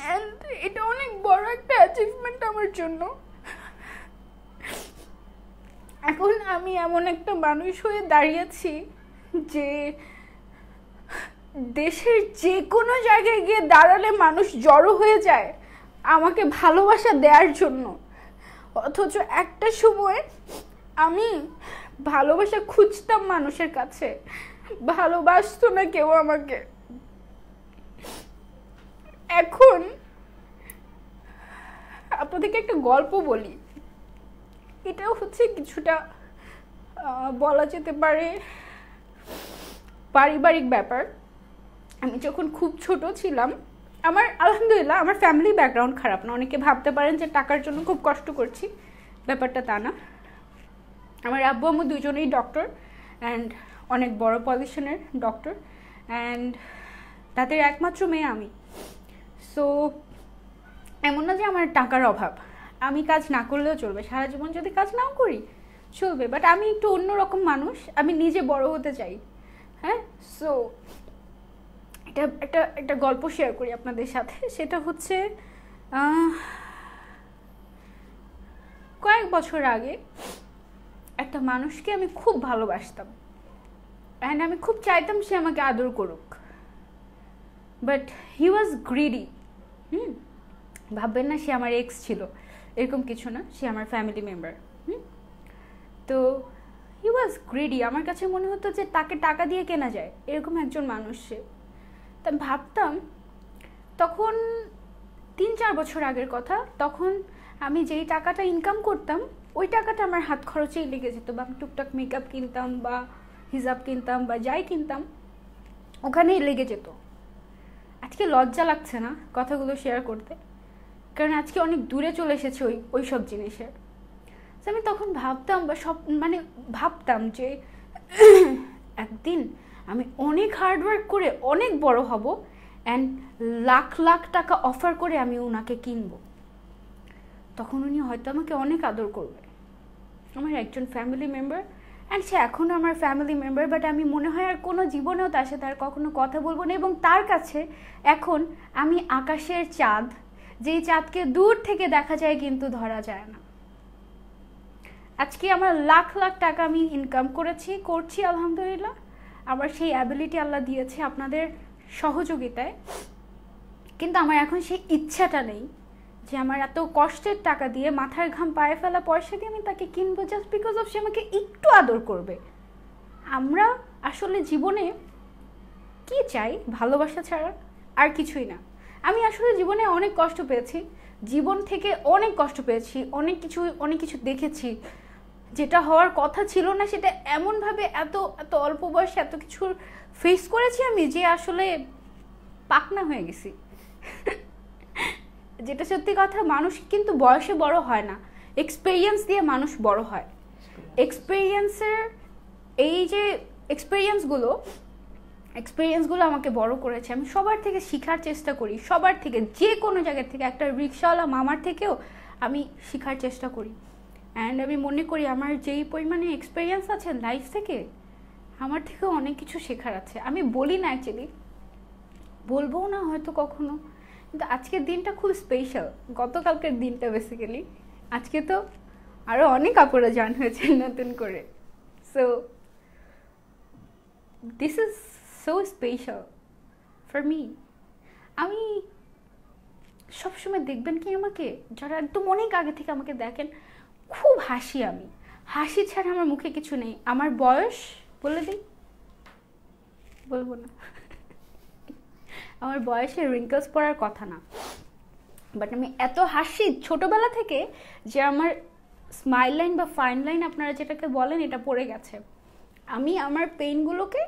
অ্যান্ড এটা অনেক বড় একটা অ্যাচিভমেন্ট আমার জন্য। এখন আমি এমন একটা মানুষ হয়ে দাঁড়িয়েছি যে দেশের যে কোনো জায়গায় গিয়ে দাঁড়ালে মানুষ জড়ো হয়ে যায় আমাকে ভালোবাসা দেওয়ার জন্য। অথচ একটা সময় আমি ভালোবাসা খুঁজতাম মানুষের কাছে, ভালোবাসতো না কেউ আমাকে। এখন আপনাদেরকে একটা গল্প বলি, এটাও হচ্ছে কিছুটা বলা যেতে পারে পারিবারিক ব্যাপার। আমি যখন খুব ছোট ছিলাম, আমার আলহামদুলিল্লাহ আমার ফ্যামিলি ব্যাকগ্রাউন্ড খারাপ না। অনেকে ভাবতে পারেন যে টাকার জন্য খুব কষ্ট করছি, ব্যাপারটা তা না। আমার আব্বু আম্মু দুজনেই ডক্টর, অ্যান্ড অনেক বড় পজিশনের ডক্টর, অ্যান্ড তাদের একমাত্র মেয়ে আমি। সো এমন না যে আমার টাকার অভাব, আমি কাজ না করলেও চলবে, সারা জীবন যদি কাজ নাও করি চলবে। বাট আমি একটু অন্যরকম মানুষ, আমি নিজে বড় হতে চাই। হ্যাঁ, সো একটা গল্প শেয়ার করি আপনাদের সাথে। সেটা হচ্ছে কয়েক বছর আগে একটা মানুষকে আমি খুব ভালোবাসতাম, অ্যান্ড আমি খুব চাইতাম সে আমাকে আদর করুক। But he was greedy. ভাববেন না সে আমার এক্স ছিল, এরকম কিছু না, সে আমার ফ্যামিলি মেম্বার। তো হি ওয়াজ গ্রিডি। আমার কাছে মনে হতো যে তাকে টাকা দিয়ে কেনা যায়, এরকম একজন মানুষ সে। তা ভাবতাম, তখন 3-4 বছর আগের কথা, তখন আমি যেই টাকাটা ইনকাম করতাম ওই টাকাটা আমার হাত খরচেই লেগে যেত, বা আমি টুকটাক মেকআপ কিনতাম বা হিজাব কিনতাম বা যাই কিনতাম ওখানেই লেগে যেত। আজকে লজ্জা লাগছে না কথাগুলো শেয়ার করতে, কারণ আজকে অনেক দূরে চলে এসেছে ওই সব জিনিসের। আমি তখন ভাবতাম বা ভাবতাম যে একদিন আমি অনেক হার্ডওয়ার্ক করে অনেক বড় হব, অ্যান্ড লাখ লাখ টাকা অফার করে আমি ওনাকে কিনবো। তখন উনি হয়তো আমাকে অনেক আদর করবে, আমার একজন ফ্যামিলি মেম্বার, অ্যান্ড সে এখনও আমার ফ্যামিলি মেম্বার, বাট আমি মনে হয় আর কোনো জীবনেও তার সাথে আর কখনো কথা বলবো না। এবং তার কাছে এখন আমি আকাশের চাঁদ, যেই চাঁদকে দূর থেকে দেখা যায় কিন্তু ধরা যায় না। আজকে আমার লাখ লাখ টাকা আমি ইনকাম করছি আলহামদুলিল্লাহ। আমার সেই অ্যাবিলিটি আল্লাহ দিয়েছে আপনাদের সহযোগিতায়, কিন্তু আমার এখন সেই ইচ্ছাটা নেই যে আমার এত কষ্টের টাকা দিয়ে, মাথার ঘাম পায়ে ফেলা পয়সা দিয়ে আমি তাকে কিনবো জাস্ট বিকজ অফ সে আমাকে একটু আদর করবে। আমরা আসলে জীবনে কি চাই? ভালোবাসা ছাড়া আর কিছুই না। আমি আসলে জীবনে অনেক কষ্ট পেয়েছি, জীবন থেকে অনেক কষ্ট পেয়েছি, অনেক কিছু দেখেছি যেটা হওয়ার কথা ছিল না, সেটা এমনভাবে এত এত অল্প বয়সে এত কিছু ফেস করেছি আমি যে আসলে পাকনা হয়ে গেছি। যেটা সত্যি কথা, মানুষ কিন্তু বয়সে বড় হয় না, এক্সপেরিয়েন্স দিয়ে মানুষ বড় হয়। এই যে এক্সপেরিয়েন্সগুলো আমাকে বড় করেছে। আমি সবার থেকে শেখার চেষ্টা করি, সবার থেকে, যে কোনো জায়গা থেকে, একটা রিক্সাওয়ালা মামার থেকেও আমি শেখার চেষ্টা করি। অ্যান্ড আমি মনে করি আমার যেই পরিমাণে এক্সপেরিয়েন্স আছে লাইফ থেকে, আমার থেকেও অনেক কিছু শেখার আছে। আমি বলি না, অ্যাকচুয়ালি বলবও না হয়তো কখনো, কিন্তু আজকের দিনটা খুব স্পেশাল। গতকালকের দিনটা বেসিক্যালি, আজকে তো আরও অনেক আপুরা জয়েন হয়েছে নতুন করে। So this is so special for me. আমি সবসময় দেখবেন কি, আমাকে যারা একদম অনেক আগে থেকে আমাকে দেখেন, খুব হাসি। আমি হাসি ছাড়া আমার মুখে কিছু নেই। আমার বয়স বলে দিই, বলবো না, আমার বয়সে রিঙ্কলস পড়ার কথা না, বাট আমি এত হাসি ছোটবেলা থেকে যে আমার স্মাইল লাইন বা ফাইন লাইন আপনারা যেটাকে বলেন, এটা পড়ে গেছে। আমি আমার পেইনগুলোকে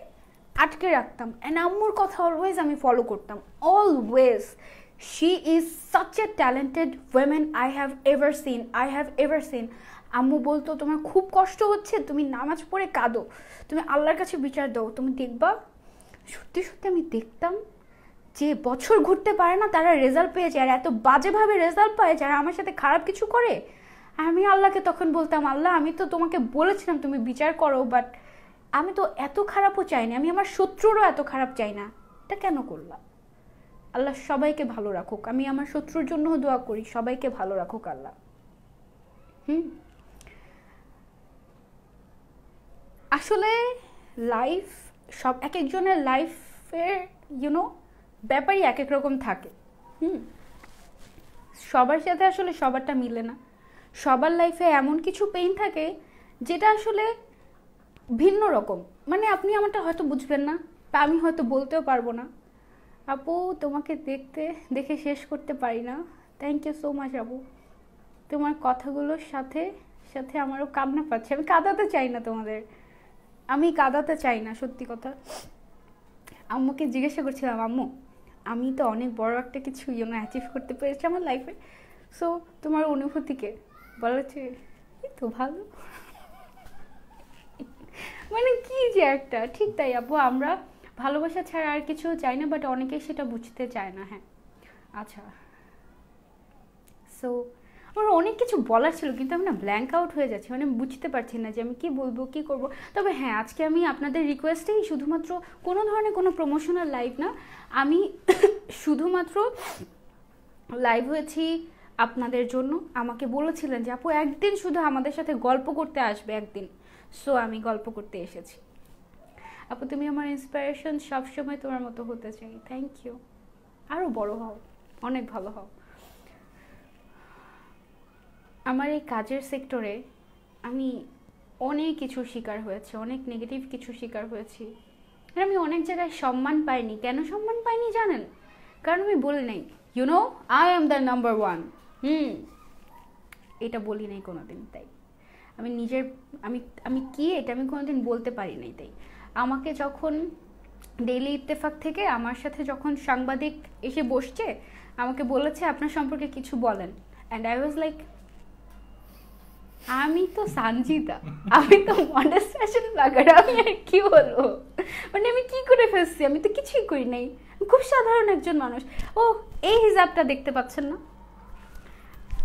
আটকে রাখতাম, অ্যান্ড আম্মুর কথা অলওয়েজ আমি ফলো করতাম, always. She is such a talented women I have ever seen. আম্মু বলতো, তোমার খুব কষ্ট হচ্ছে, তুমি নামাজ পড়ে কাঁদো, তুমি আল্লাহর কাছে বিচার দাও, তুমি দেখবা। সত্যি সত্যি আমি দেখতাম যে বছর ঘুরতে পারে না তারা রেজাল্ট পেয়ে যায়, আর এত বাজেভাবে রেজাল্ট পায় যারা আমার সাথে খারাপ কিছু করে। আমি আল্লাহকে তখন বলতাম, আল্লাহ আমি তো তোমাকে বলেছিলাম তুমি বিচার করো, বাট আমি তো এত খারাপও চাই না, আমি আমার শত্রুরও এত খারাপ চাই না, এটা কেন করলাম? আল্লাহ সবাইকে ভালো রাখুক। আমি আমার শত্রুর জন্য দোয়া করি, সবাইকে ভালো রাখুক আল্লাহ। আসলে লাইফ, সব এক একজনের লাইফের ব্যাপারই এক এক রকম থাকে। সবার সাথে আসলে সবারটা মিলে না। সবার লাইফে এমন কিছু পেইন থাকে যেটা আসলে ভিন্ন রকম, মানে আপনি আমারটা হয়তো বুঝবেন না, বা আমি হয়তো বলতেও পারবো না। আপু তোমাকে দেখে শেষ করতে পারি না। থ্যাংক ইউ সো মাচ আপু, তোমার কথাগুলোর সাথে সাথে আমারও কান্না পাচ্ছে। আমি কাঁদাতে চাই না তোমাদের, আমি কাঁদাতে চাই না, সত্যি কথা। আম্মুকে জিজ্ঞাসা করছিলাম, আম্মু আমি তো অনেক বড় একটা কিছু অ্যাচিভ করতে পেরেছি আমার লাইফে, সো তোমার অনুভূতিকে বলেছে এই তো ভালো। মানে কি যে একটা, ঠিক তাই আপু, আমরা ভালোবাসা ছাড়া আর কিছু চাই না, বাট অনেকেই সেটা বুঝতে চায় না। হ্যাঁ, আচ্ছা, সো আমার অনেক কিছু বলার ছিল, কিন্তু আমি না ব্ল্যাঙ্ক আউট হয়ে যাচ্ছি, মানে বুঝতে পারছি না যে আমি কি বলবো, কি করব। তবে হ্যাঁ, আজকে আমি আপনাদের রিকোয়েস্টেই, শুধুমাত্র কোনো ধরনের কোনো প্রমোশনাল লাইভ না, আমি শুধুমাত্র লাইভ হয়েছি আপনাদের জন্য। আমাকে বলেছিলেন যে আপু একদিন শুধু আমাদের সাথে গল্প করতে আসবে একদিন, সো আমি গল্প করতে এসেছি। আপু তুমি আমার ইন্সপিরেশন, সবসময় তোমার মতো হতে চাই। থ্যাংক ইউ, আরও বড় হও, অনেক ভালো হও। আমার এই কাজের সেক্টরে আমি অনেক কিছুর শিকার হয়েছি, অনেক নেগেটিভ কিছু শিকার হয়েছি। আমি অনেক জায়গায় সম্মান পাইনি। কেন সম্মান পাইনি জানেন? কারণ আমি বলি নাই I am the number one. এটা বলি নাই কোনোদিন। তাই আমি নিজের আমি কি এটা আমি কোনোদিন বলতে পারি নাই। তাই আমাকে যখন ডেইলি ইত্তেফাক থেকে আমার সাথে যখন সাংবাদিক এসে বসছে, আমাকে বলেছে আপনার সম্পর্কে কিছু বলেন, অ্যান্ড আই ওয়াজ লাইক, আমি তো সানজিদা, আমি তো মডেল ফ্যাশন ব্লগার, আমি আর কি বলবো? মানে আমি কি করে ফেলছি? আমি তো কিছুই করি নাই, খুব সাধারণ একজন মানুষ। ও এই হিজাবটা দেখতে পাচ্ছেন না?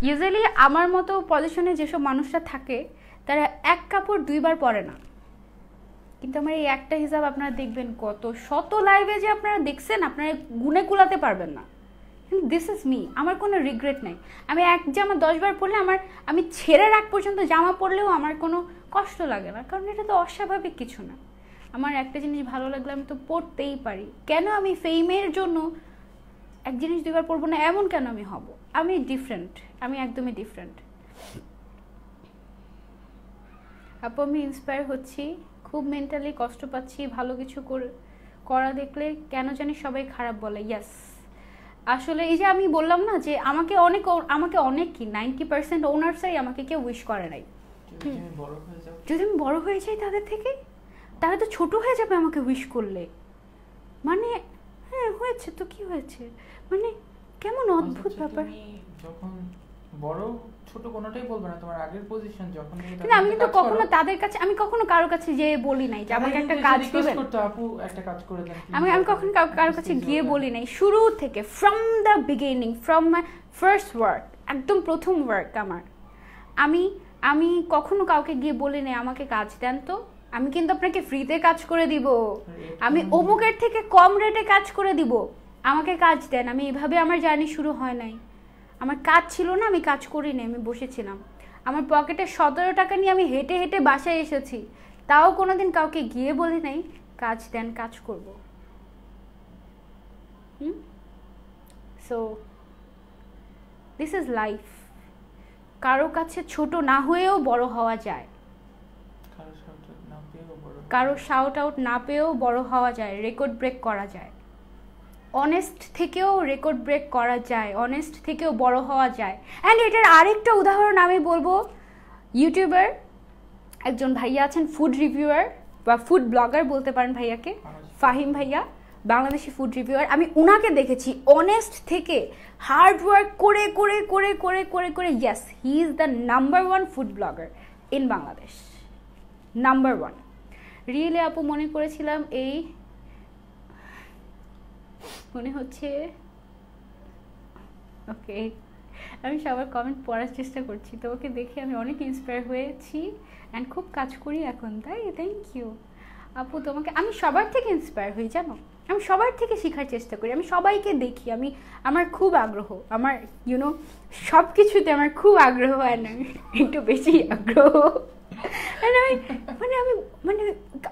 ইউজুয়ালি আমার মতো পজিশনে যেসব মানুষরা থাকে তারা এক কাপড় দুইবার পরে না, কিন্তু আমার এই একটা হিসাব আপনারা দেখবেন কত শত লাইভে যে আপনারা দেখছেন, আপনারা গুনে কুলাতে পারবেন না। দিস ইজ মি, আমার কোনো রিগ্রেট নেই। আমি এক জামা 10 বার পরলে আমি ছেড়ে রাখ পর্যন্ত জামা পরলেও আমার কোনো কষ্ট লাগে না, কারণ এটা তো অস্বাভাবিক কিছু না। আমার একটা জিনিস ভালো লাগলে আমি তো পরতেই পারি। কেন আমি ফেমের জন্য এক জিনিস 2 বার পরবো না, এমন কেন আমি হব? আমি ডিফারেন্ট, আমি একদমই ডিফারেন্ট। আপু আমি ইন্সপায়ার হচ্ছি, খুব মেন্টালি কষ্ট পাচ্ছি, ভালো কিছু করা দেখলে কেন জানি সবাই খারাপ বলে। ইয়াস, আসলে এই যে আমি বললাম না যে আমাকে অনেক কি 90% ওনার্সরাই আমাকে কেউ উইশ করে নাই। যদি আমি বড় হয়ে যাই তাদের থেকে, তারা তো ছোট হয়ে যাবে আমাকে উইশ করলে। মানে হ্যাঁ হয়েছে তো কি হয়েছে, মানে কেমন অদ্ভুত ব্যাপার। যখন বড় ছোট কোনোটাই বলবে না, তোমার আগের পজিশন যখন কিন্তু আমি তো কখনো তাদের কাছে, আমি কখনো কারোর কাছে যে বলি নাই যে আমাকে একটা কাজ দিবেন, আপু একটা কাজ করে দেন। আমি কখনো কারোর কাছে গিয়ে বলি নাই, শুরু থেকে from the beginning, from my first work, একদম প্রথম ওয়ার্ক আমার, আমি কখনো কাউকে গিয়ে বলি নাই আমাকে কাজ দেন তো, আমি কিন্তু আপনাকে ফ্রিতে কাজ করে দিব, আমি অমুকের থেকে কম রেটে কাজ করে দিব, আমাকে কাজ দেন। আমি এভাবে আমার জার্নি শুরু হয় নাই। আমার কাজ ছিল না, আমি কাজ করিনি, আমি বসেছিলাম। আমার পকেটে 17 টাকা নিয়ে আমি হেঁটে হেঁটে বাসায় এসেছি, তাও কোনোদিন কাউকে গিয়ে বলি নাই কাজ দেন, কাজ করব। So this is life. কারো কাছে ছোট না হয়েও বড় হওয়া যায়, কারো শাউট আউট না পেয়েও বড় হওয়া যায়, রেকর্ড ব্রেক করা যায়, অনেস্ট থেকেও রেকর্ড ব্রেক করা যায়, অনেস্ট থেকেও বড় হওয়া যায়। অ্যান্ড এটার আরেকটা উদাহরণ আমি বলবো, ইউটিউবার একজন ভাইয়া আছেন, ফুড রিভিউয়ার বা ফুড ব্লগার বলতে পারেন ভাইয়াকে, ফাহিম ভাইয়া, বাংলাদেশি ফুড রিভিউয়ার। আমি ওনাকে দেখেছি অনেস্ট থেকে হার্ড ওয়ার্ক করে করে করে করে করে করে, yes he is the number 1 food blogger in Bangladesh, number 1। Really আপু মনে করেছিলাম এই মনে হচ্ছে, ওকে আমি সবার কমেন্ট পড়ার চেষ্টা করছি, তোমাকে দেখে আমি অনেক ইন্সপায়ার হয়েছি অ্যান্ড খুব কাজ করি এখন, তাই থ্যাংক ইউ আপু। তোমাকে আমি সবার থেকে ইন্সপায়ার হই জানো, আমি সবার থেকে শেখার চেষ্টা করি, আমি সবাইকে দেখি, আমার খুব আগ্রহ, আমার ইউনো সব কিছুতে আমার খুব আগ্রহ, অ্যান্ড আমি একটু বেশি আগ্রহ,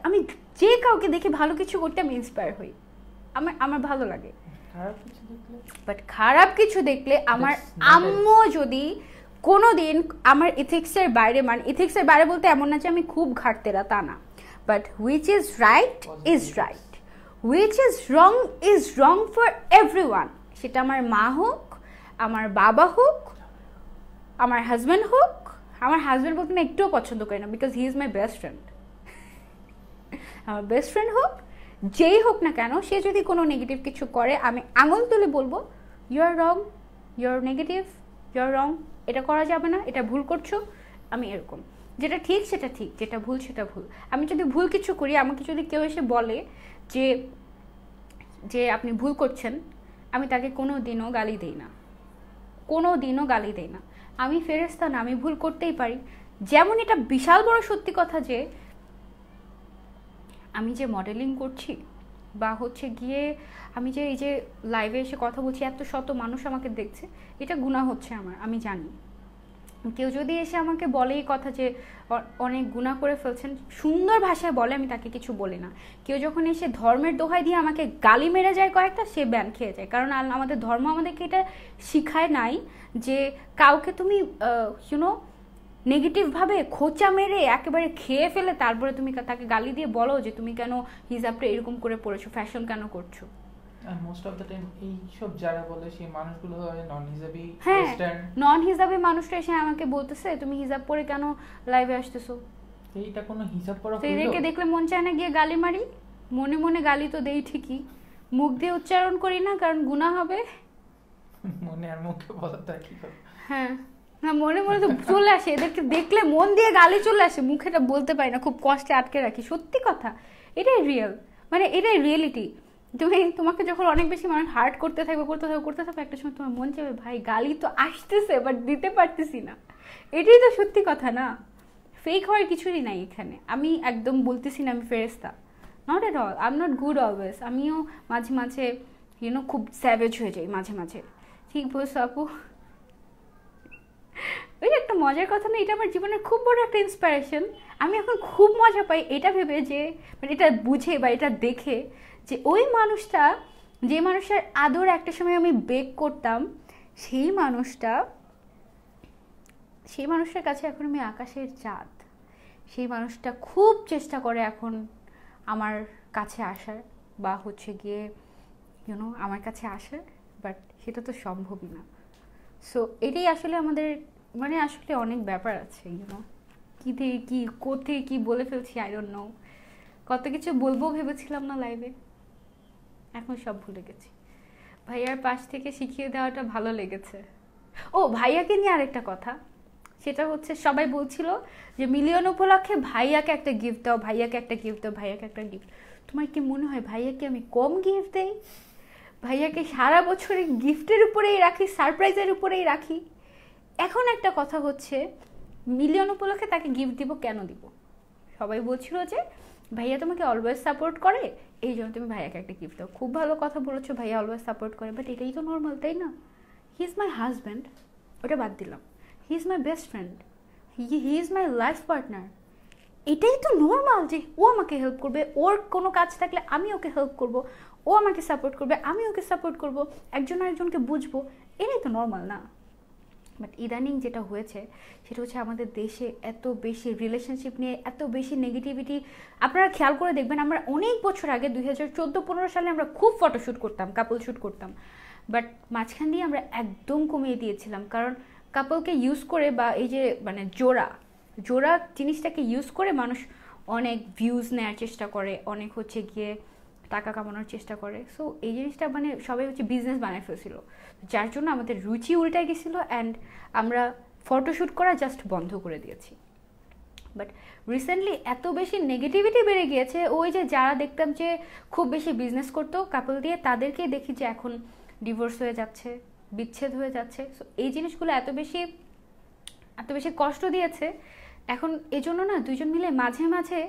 আমি যে কাউকে দেখে ভালো কিছু করতে আমি ইন্সপায়ার হই, আমার ভালো লাগে। বাট খারাপ কিছু দেখলে আমার আম্মু যদি কোনোদিন আমার ইথিক্সের বাইরে, মানে ইথিক্সের বাইরে বলতে এমন না যে আমি খুব ঘাটতেরা, তা না, but which is right is right, which is wrong for everyone, সেটা আমার মা হোক, আমার বাবা হোক, আমার হাজব্যান্ড হোক। আমার হাজব্যান্ড বলতে আমি একটুও পছন্দ করি না, because he is my best friend. আমার বেস্ট ফ্রেন্ড হোক, যেই হোক না কেন, সে যদি কোনো নেগেটিভ কিছু করে, আমি আঙুল তুলে বলবো you are wrong, you are negative, you are wrong, এটা করা যাবে না, এটা ভুল করছো। আমি এরকম, যেটা ঠিক সেটা ঠিক, যেটা ভুল সেটা ভুল। আমি যদি ভুল কিছু করি, আমাকে যদি কেউ এসে বলে যে আপনি ভুল করছেন, আমি তাকে কোনো দিনও গালি দেই না, কোনো দিনও গালি দেই না। আমি ফেরেশতা না, আমি ভুল করতেই পারি। যেমন এটা বিশাল বড় সত্যি কথা যে আমি যে মডেলিং করছি, বা হচ্ছে গিয়ে আমি যে এই যে লাইভে এসে কথা বলছি, এত শত মানুষ আমাকে দেখছে, এটা গুনাহ হচ্ছে আমার, আমি জানি। কেউ যদি এসে আমাকে বলে এই কথা যে অনেক গুনাহ করে ফেলছেন, সুন্দর ভাষায় বলে, আমি তাকে কিছু বলি না। কেউ যখন এসে ধর্মের দোহাই দিয়ে আমাকে গালি মেরে যায় কয়েকটা, সে ব্যান খেয়ে যায়। কারণ আমাদের ধর্ম আমাদেরকে এটা শিখায় নাই যে কাউকে তুমি ইউনো নেগেটিভভাবে খোঁচা মেরে একেবারে খেয়ে ফেলে তারপরে তুমি তাকে গালি দিয়ে বলো যে তুমি কেন হিজাবটা এরকম করে পড়েছো, ফ্যাশন কেন করছো। আর মোস্ট অফ দ্য টাইম এই সব যারা বলে সেই মানুষগুলো হয় নন হিজাবি, ওয়েস্টার্ন নন হিজাবি মানুষটা এসে আমাকে বলতেছে তুমি হিজাব পরে কেন লাইভে আসতেছো। এইটা কোনো হিজাব পরা হলো? এদেরকে দেখলে মন চায় না গিয়ে গালি মারি? মনে মনে গালি তো দেই ঠিকই, মুখ দিয়ে উচ্চারণ করি না, কারণ গুনাহ হবে। মনে আর মুখে বলাটা কি করে? হ্যাঁ না, মনে মনে তো চলে আসে, এদেরকে দেখলে মন দিয়ে গালি চলে আসে, মুখেটা বলতে পারি না, খুব কষ্টে আটকে রাখি। সত্যি কথা, এটাই রিয়েল, মানে এটাই রিয়েলিটি। তোমাকে যখন অনেক বেশি মানে হার্ট করতে থাকবে একটা সময় তোমার মন চাইবে ভাই গালি তো আসতেছে বাট দিতে পারতেছি না। এটাই তো সত্যি কথা না। ফেক হওয়ার কিছুই নাই এখানে। আমি একদম বলতেছি না আমি ফেরেস্তা, not at all. I am not good always. আমিও মাঝে মাঝে খুব স্যাভেজ হয়ে যাই মাঝে মাঝে। ঠিক বলছো আপু। ওই একটা মজার কথা না, এটা আমার জীবনের খুব বড় একটা ইন্সপিরেশন। আমি এখন খুব মজা পাই এটা ভেবে যে, মানে এটা বুঝে বা এটা দেখে যে ওই মানুষটা, যে মানুষটার আদর একটা সময় আমি বেক করতাম, সেই মানুষটার কাছে এখন আমি আকাশের চাঁদ। সেই মানুষটা খুব চেষ্টা করে এখন আমার কাছে আসার, বা হচ্ছে গিয়ে আমার কাছে আসার, বাট সেটা তো সম্ভবই না। সো এটাই আসলে আমাদের, মানে আসলে অনেক ব্যাপার আছে কী থেকে কী, কোথেকে কী বলে ফেলছি, আই ডোন্ট নো। কত কিছু বলবো ভেবেছিলাম না লাইভে, এখন সব ভুলে গেছি। ভাইয়ার পাশ থেকে শিখিয়ে দেওয়াটা ভালো লেগেছে। ও ভাইয়াকে নিয়ে আরেকটা কথা, সেটা হচ্ছে সবাই বলছিল যে মিলিয়ন উপলক্ষে ভাইয়াকে একটা গিফট দাও, ভাইয়াকে একটা গিফট দাও, ভাইয়াকে একটা গিফট। তোমার কি মনে হয় ভাইয়াকে আমি কম গিফট দেই? ভাইয়াকে সারা বছরে গিফটের উপরেই রাখি, সারপ্রাইজের উপরেই রাখি। এখন একটা কথা হচ্ছে, মিলিয়ন উপলক্ষে তাকে গিফট দিব, কেন দিব? সবাই বলছিল যে ভাইয়া তোমাকে অলওয়েজ সাপোর্ট করে, এই জন্য তুমি ভাইয়াকে একটা গিফট দাও। খুব ভালো কথা বলেছো, ভাইয়া অলওয়েজ সাপোর্ট করে, বাট এটাই তো নর্মাল, তাই না? হি ইজ মাই হাজব্যান্ড, ওটা বাদ দিলাম। He is my best friend, he is my life partner. এটাই তো নর্মাল যে ও আমাকে হেল্প করবে, ওর কোনো কাজ থাকলে আমি ওকে হেল্প করব, ও আমাকে সাপোর্ট করবে, আমি ওকে সাপোর্ট করব, একজন আরেকজনকে বুঝবো, এটাই তো নর্মাল না? বাট ইদানিং যেটা হয়েছে সেটা হচ্ছে আমাদের দেশে এত বেশি রিলেশনশিপ নিয়ে এত বেশি নেগেটিভিটি। আপনারা খেয়াল করে দেখবেন, আমরা অনেক বছর আগে 2014-15 সালে আমরা খুব ফটোশ্যুট করতাম, কাপল শ্যুট করতাম, বাট মাঝখান দিয়ে আমরা একদম কমিয়ে দিয়েছিলাম। কারণ কাপলকে ইউজ করে, বা এই যে মানে জোড়া জিনিসটাকে ইউজ করে মানুষ অনেক ভিউজ নেওয়ার চেষ্টা করে, অনেক হচ্ছে গিয়ে টাকা কামানোর চেষ্টা করে। সো এই জিনিসটা মানে সবাই হচ্ছে বিজনেস বানায় ফেলছিল, যার জন্য আমাদের রুচি উল্টায় গেছিলো অ্যান্ড আমরা ফটোশ্যুট করা জাস্ট বন্ধ করে দিয়েছি। বাট রিসেন্টলি এত বেশি নেগেটিভিটি বেড়ে গিয়েছে, ওই যে যারা দেখতাম যে খুব বেশি বিজনেস করতো কাপল দিয়ে, তাদেরকে দেখি যে এখন ডিভোর্স হয়ে যাচ্ছে, বিচ্ছেদ হয়ে যাচ্ছে। সো এই জিনিসগুলো এত বেশি কষ্ট দিয়েছে। এখন এজন্য না দুইজন মিলে মাঝে মাঝে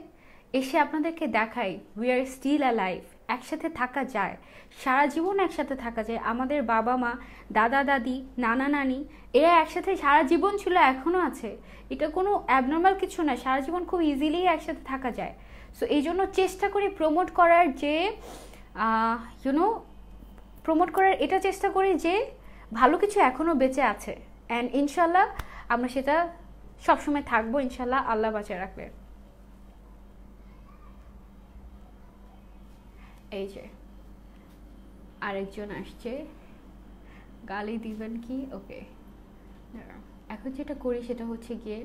এসে আপনাদেরকে দেখাই উই আর স্টিল অ্যালাইভ, একসাথে থাকা যায়, সারা জীবন একসাথে থাকা যায়। আমাদের বাবা মা, দাদা দাদি, নানা নানি, এরা একসাথে সারা জীবন ছিল, এখনও আছে। এটা কোনো অ্যাবনর্মাল কিছু না, সারা জীবন খুব ইজিলি একসাথে থাকা যায়। সো এই জন্য চেষ্টা করি প্রমোট করার, যে প্রমোট করার এটা চেষ্টা করি যে ভালো কিছু এখনও বেঁচে আছে, অ্যান্ড ইনশাল্লাহ আমরা সেটা সবসময় থাকবো, ইনশাল্লাহ আল্লাহ বাঁচিয়ে রাখবে। এই যে আরেকজন আসছে, গালি দিবেন কি? ওকে, এখন যেটা করি সেটা হচ্ছে গিয়ে,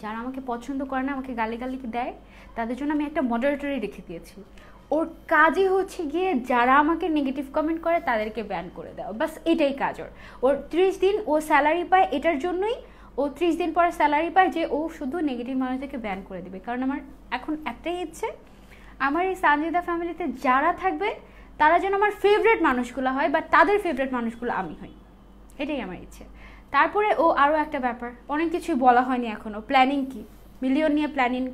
যারা আমাকে পছন্দ করে না, আমাকে গালি দেয়, তাদের জন্য আমি একটা মডারেটরি রেখে দিয়েছি। ওর কাজই হচ্ছে গিয়ে যারা আমাকে নেগেটিভ কমেন্ট করে তাদেরকে ব্যান করে দেওয়া, বাস এটাই কাজ ওর। 30 দিন ও স্যালারি পায় এটার জন্যই, ও 30 দিন পরে স্যালারি পায় যে ও শুধু নেগেটিভ মানুষদেরকে ব্যান করে দেবে। কারণ আমার এখন একটাই ইচ্ছে, আমার এই সানজিদা ফ্যামিলিতে যারা থাকবে তারা যেন আমার ফেভারিট মানুষগুলো হয়, বা তাদের ফেভারিট মানুষগুলো আমি হই, এটাই আমার ইচ্ছে। তারপরে ও আরও একটা ব্যাপার, অনেক কিছুই বলা হয়নি এখনও, প্ল্যানিং কি, মিলিয়ন নিয়ে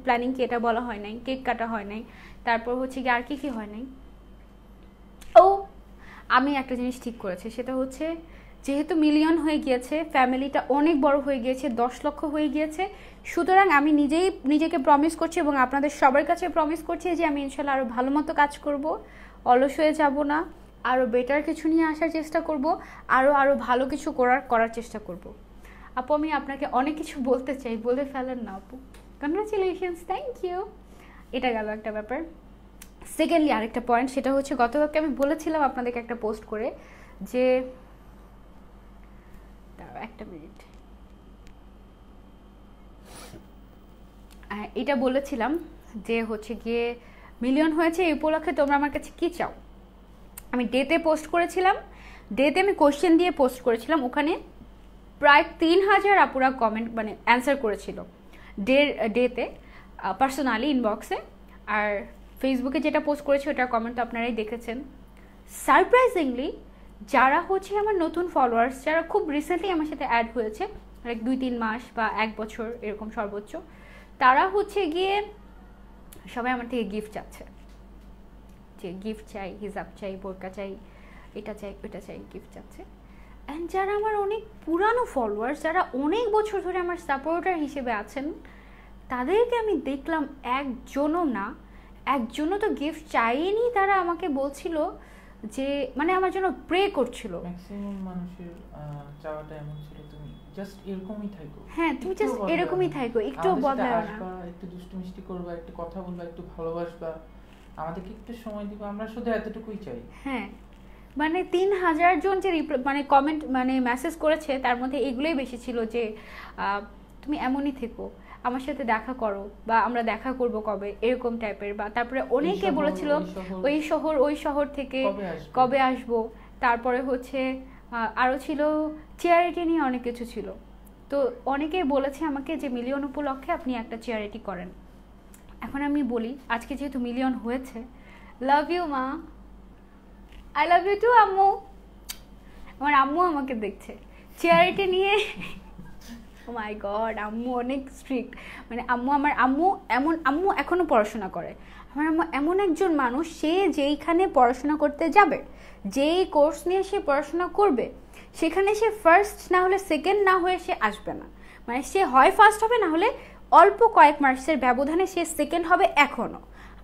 প্ল্যানিং কি এটা বলা হয় নাই, কেক কাটা হয় নাই, তারপর হচ্ছে কি আর কি হয় নাই। ও আমি একটা জিনিস ঠিক করেছি, সেটা হচ্ছে যেহেতু মিলিয়ন হয়ে গিয়েছে, ফ্যামিলিটা অনেক বড় হয়ে গিয়েছে, 10 লক্ষ হয়ে গিয়েছে, সুতরাং আমি নিজেকে প্রমিস করছি এবং আপনাদের সবার কাছে প্রমিস করছি যে আমি ইনশাল্লাহ আরও ভালো মতো কাজ করব, অলস হয়ে যাব না, আরও বেটার কিছু নিয়ে আসার চেষ্টা করব, আরও ভালো কিছু করার চেষ্টা করব। আপু আমি আপনাকে অনেক কিছু বলতে চাই, বলে ফেলেন না আপু। Congratulations, thank you. এটা গেল একটা ব্যাপার। সেকেন্ডলি আরেকটা পয়েন্ট, সেটা হচ্ছে গতকালকে আমি বলেছিলাম আপনাদেরকে একটা পোস্ট করে যে, একটা মিনিট, এটা বলেছিলাম যে হচ্ছে গিয়ে মিলিয়ন হয়েছে এই উপলক্ষে তোমরা আমার কাছে কি চাও। আমি ডেতে পোস্ট করেছিলাম, ডেতে আমি কোশ্চেন দিয়ে পোস্ট করেছিলাম, ওখানে প্রায় 3000 আপুরা কমেন্ট মানে অ্যান্সার করেছিল ডেতে, পার্সোনালি ইনবক্সে। আর ফেসবুকে যেটা পোস্ট করেছি ওটার কমেন্ট তো আপনারাই দেখেছেন। সারপ্রাইজিংলি যারা হচ্ছে আমার নতুন ফলোয়ার্স, যারা খুব রিসেন্টলি আমার সাথে অ্যাড হয়েছে, লাইক 2-3 মাস বা 1 বছর এরকম সর্বোচ্চ, তারা হচ্ছে গিয়ে সবাই আমার থেকে গিফট চাচ্ছে, যে গিফট চাই, হিজাব চাই, বোরকা চাই, এটা চাই ওটা চাই, গিফট চাচ্ছে। অ্যান্ড যারা আমার অনেক পুরানো ফলোয়ার্স, যারা অনেক বছর ধরে আমার সাপোর্টার হিসেবে আছেন, তাদেরকে আমি দেখলাম একজনও তো গিফট চাইনি। তারা আমাকে বলছিল যে মানে আমার জন্য প্রে করছিল। ম্যাক্সিমাম মানুষের চাওয়াটা এমন ছিল, তুমি জাস্ট এরকমই থাকো। হ্যাঁ, তুমি জাস্ট এরকমই থাকো, একটু বদলাও না, একটু দুষ্টু মিষ্টি করবা, একটু কথা বলবা, একটু ভালোবাসবা, আমাদেরকে একটু সময় দিবা, আমরা শুধু এতটুকুই চাই। হ্যাঁ, মানে 3000 জন যে মানে কমেন্ট মানে মেসেজ করেছে, তার মধ্যে এগুলোই বেশি ছিল যে তুমি এমনই থেকো, আমার সাথে দেখা করো, বা আমরা দেখা করব কবে, এরকম টাইপের। বা তারপরে অনেকে বলেছিল ওই শহর থেকে কবে আসবো। তারপরে হচ্ছে আরও ছিল চেয়ারিটি নিয়ে অনেক কিছু ছিল। তো অনেকেই বলেছে আমাকে যে মিলিয়ন উপলক্ষে আপনি একটা চেয়ারিটি করেন। এখন আমি বলি, আজকে যেহেতু মিলিয়ন হয়েছে, লাভ ইউ মা, আই লাভ ইউ টু আম্মু। আমার আম্মু আমাকে দেখছে চেয়ারিটি নিয়ে। ও মাই গড, আম্মু অনেক স্ট্রিক্ট। মানে আমার আম্মু এখনো পড়াশোনা করে। আমার আম্মু এমন একজন মানুষ, সে যেইখানে পড়াশোনা করতে যাবে, যেই কোর্স নিয়ে সে পড়াশোনা করবে, সেখানে সে ফার্স্ট না হলে সেকেন্ড না হয়ে সে আসবে না। মানে সে হয় ফার্স্ট হবে, না হলে অল্প কয়েক মাসের ব্যবধানে সে সেকেন্ড হবে। এখনও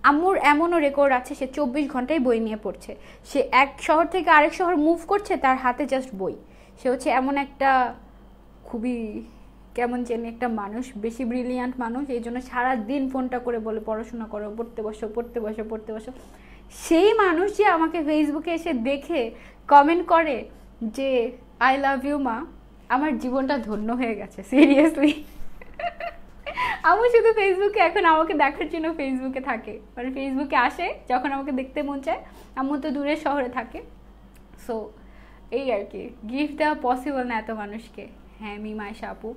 আম্মুর এমনও রেকর্ড আছে, সে 24 ঘন্টায় বই নিয়ে পড়ছে। সে এক শহর থেকে আরেক শহর মুভ করছে, তার হাতে জাস্ট বই। সে হচ্ছে এমন একটা খুবই কেমন যেন একটা মানুষ, বেশি ব্রিলিয়ান্ট মানুষ। এই জন্য সারাদিন ফোনটা করে বলে পড়াশোনা করো, পড়তে বসো। সেই মানুষ যে আমাকে ফেসবুকে এসে দেখে কমেন্ট করে যে আই লাভ ইউ মা, আমার জীবনটা ধন্য হয়ে গেছে। সিরিয়াসলি, আমি শুধু ফেসবুকে এখন আমাকে দেখার জন্য ফেসবুকে থাকে, মানে ফেসবুকে আসে যখন আমাকে দেখতে মন চায়। আম্মু তো দূরের শহরে থাকে। সো এই আর কি, গিফট দেওয়া পসিবল না এত মানুষকে। হ্যাঁ, মিমা আয়েশা আপু,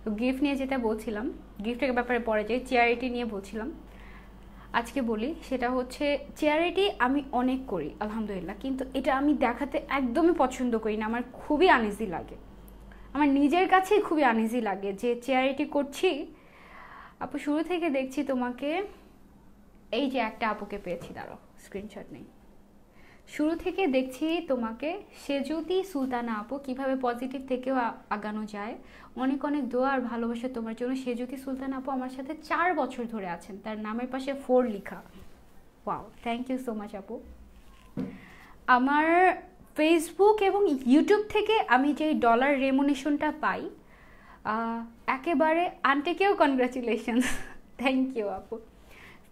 তো গিফট নিয়ে যেটা বলছিলাম, গিফটের ব্যাপারে পরে যাই, চেয়ারিটি নিয়ে বলছিলাম। আজকে বলি, সেটা হচ্ছে চেয়ারিটি আমি অনেক করি আলহামদুলিল্লাহ, কিন্তু এটা আমি দেখাতে একদমই পছন্দ করি না। আমার খুবই আনইজি লাগে, আমার নিজের কাছেই খুবই আনইজি লাগে যে চেয়ারিটি করছি। আপু শুরু থেকে দেখছি তোমাকে, এই যে একটা আপুকে পেয়েছি, দাঁড়াও স্ক্রিনশট নেই। শুরু থেকে দেখছি তোমাকে, সেজুতি সুলতানা আপু, কিভাবে পজিটিভ থেকেও আগানো যায়। অনেক অনেক দোয়া আর ভালোবাসা তোমার জন্য। সেজুতি সুলতানা আপু আমার সাথে 4 বছর ধরে আছেন, তার নামের পাশে 4 লেখা। Wow, thank you so much আপু। আমার ফেসবুক এবং ইউটিউব থেকে আমি যেই ডলার রেমুনেশনটা পাই, একেবারে আন্টিকেও কনগ্রাচুলেশন, থ্যাংক ইউ আপু।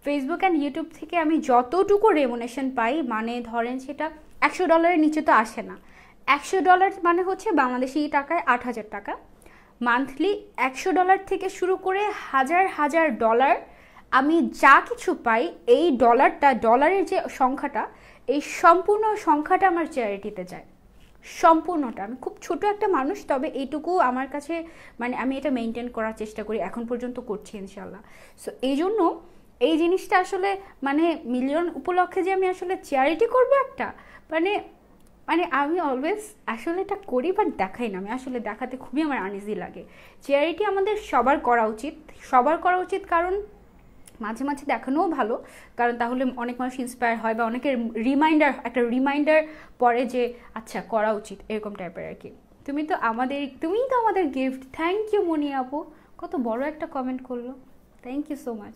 ফেসবুক অ্যান্ড ইউটিউব থেকে আমি যতটুকু রেমুনেশন পাই, মানে ধরেন সেটা $100 নিচে তো আসে না। $100 মানে হচ্ছে বাংলাদেশি টাকায় 8000 টাকা মান্থলি। $100 থেকে শুরু করে হাজার ডলার আমি যা কিছু পাই, এই ডলারের যে সংখ্যাটা, এই সম্পূর্ণ সংখ্যাটা আমার চ্যারিটিতে যায়, সম্পূর্ণটা। আমি খুব ছোট একটা মানুষ, তবে এইটুকু আমার কাছে মানে আমি এটা মেনটেন করার চেষ্টা করি, এখন পর্যন্ত করছি ইনশাল্লাহ। সো এই জন্য এই জিনিসটা আসলে মানে মিলিয়ন উপলক্ষে যে আমি আসলে চ্যারিটি করব একটা, মানে আমি অলওয়েজ আসলে এটা করি, বাট দেখাই না। আমি আসলে দেখাতে খুবই আমার আনইজি লাগে। চ্যারিটি আমাদের সবার করা উচিত, কারণ মাঝে মাঝে দেখানোও ভালো, কারণ তাহলে অনেক মানুষ ইন্সপায়ার হয়, বা অনেকের রিমাইন্ডার পড়ে যে আচ্ছা করা উচিত, এরকম টাইপের আর কি। তুমিই তো আমাদের গিফট। থ্যাংক ইউ মনি আপু, কত বড় একটা কমেন্ট করলো, thank you so much.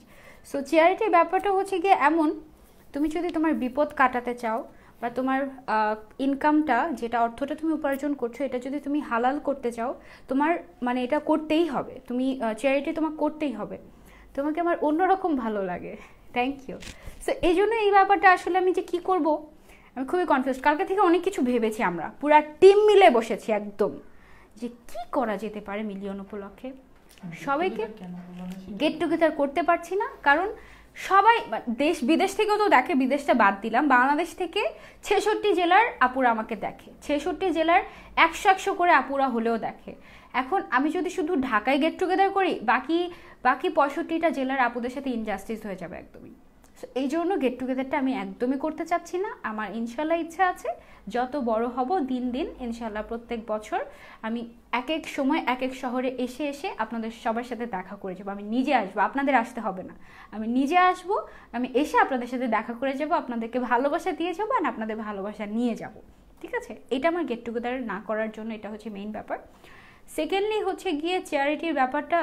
So চ্যারিটির ব্যাপারটা হচ্ছে গিয়ে এমন, তুমি যদি তোমার বিপদ কাটাতে চাও, বা তোমার ইনকামটা, যেটা অর্থটা তুমি উপার্জন করছো, এটা যদি তুমি হালাল করতে চাও, তোমার মানে এটা করতেই হবে, তুমি চ্যারিটি তোমার করতেই হবে। তোমাকে আমার অন্যরকম ভালো লাগে, থ্যাংক ইউ। সো এই জন্য এই ব্যাপারটা আসলে আমি যে কী করব, আমি খুবই কনফিউজ। কালকে থেকে অনেক কিছু ভেবেছি, আমরা পুরা টিম মিলে বসেছি একদম, যে কি করা যেতে পারে মিলিয়ন উপলক্ষে। সবাইকে গেট টুগেদার করতে পারছি না, কারণ সবাই বিদেশ থেকেও তো দেখে, বিদেশটা বাদ দিলাম, বাংলাদেশ থেকে 66 জেলার আপুরা আমাকে দেখে, 66 জেলার 100 করে আপুরা হলেও দেখে। এখন আমি যদি শুধু ঢাকায় গেট টুগেদার করি, বাকি 65টা জেলার আপুদের সাথে ইনজাস্টিস হয়ে যাবে একদমই। এই জন্য গেট টুগেদারটা আমি একদমই করতে চাচ্ছি না। আমার ইনশাল্লাহ ইচ্ছা আছে যত বড় হব দিন দিন ইনশাল্লাহ প্রত্যেক বছর আমি এক এক সময় এক এক শহরে এসে এসে আপনাদের সবার সাথে দেখা করে যাবো। আমি নিজে আসবো, আপনাদের আসতে হবে না, আমি নিজে আসবো, আমি এসে আপনাদের সাথে দেখা করে যাব, আপনাদেরকে ভালোবাসা দিয়ে যাবো আর আপনাদের ভালোবাসা নিয়ে যাব, ঠিক আছে? এটা আমার গেট টুগেদার না করার জন্য এটা হচ্ছে মেইন ব্যাপার। সেকেন্ডলি হচ্ছে গিয়ে চ্যারিটির ব্যাপারটা।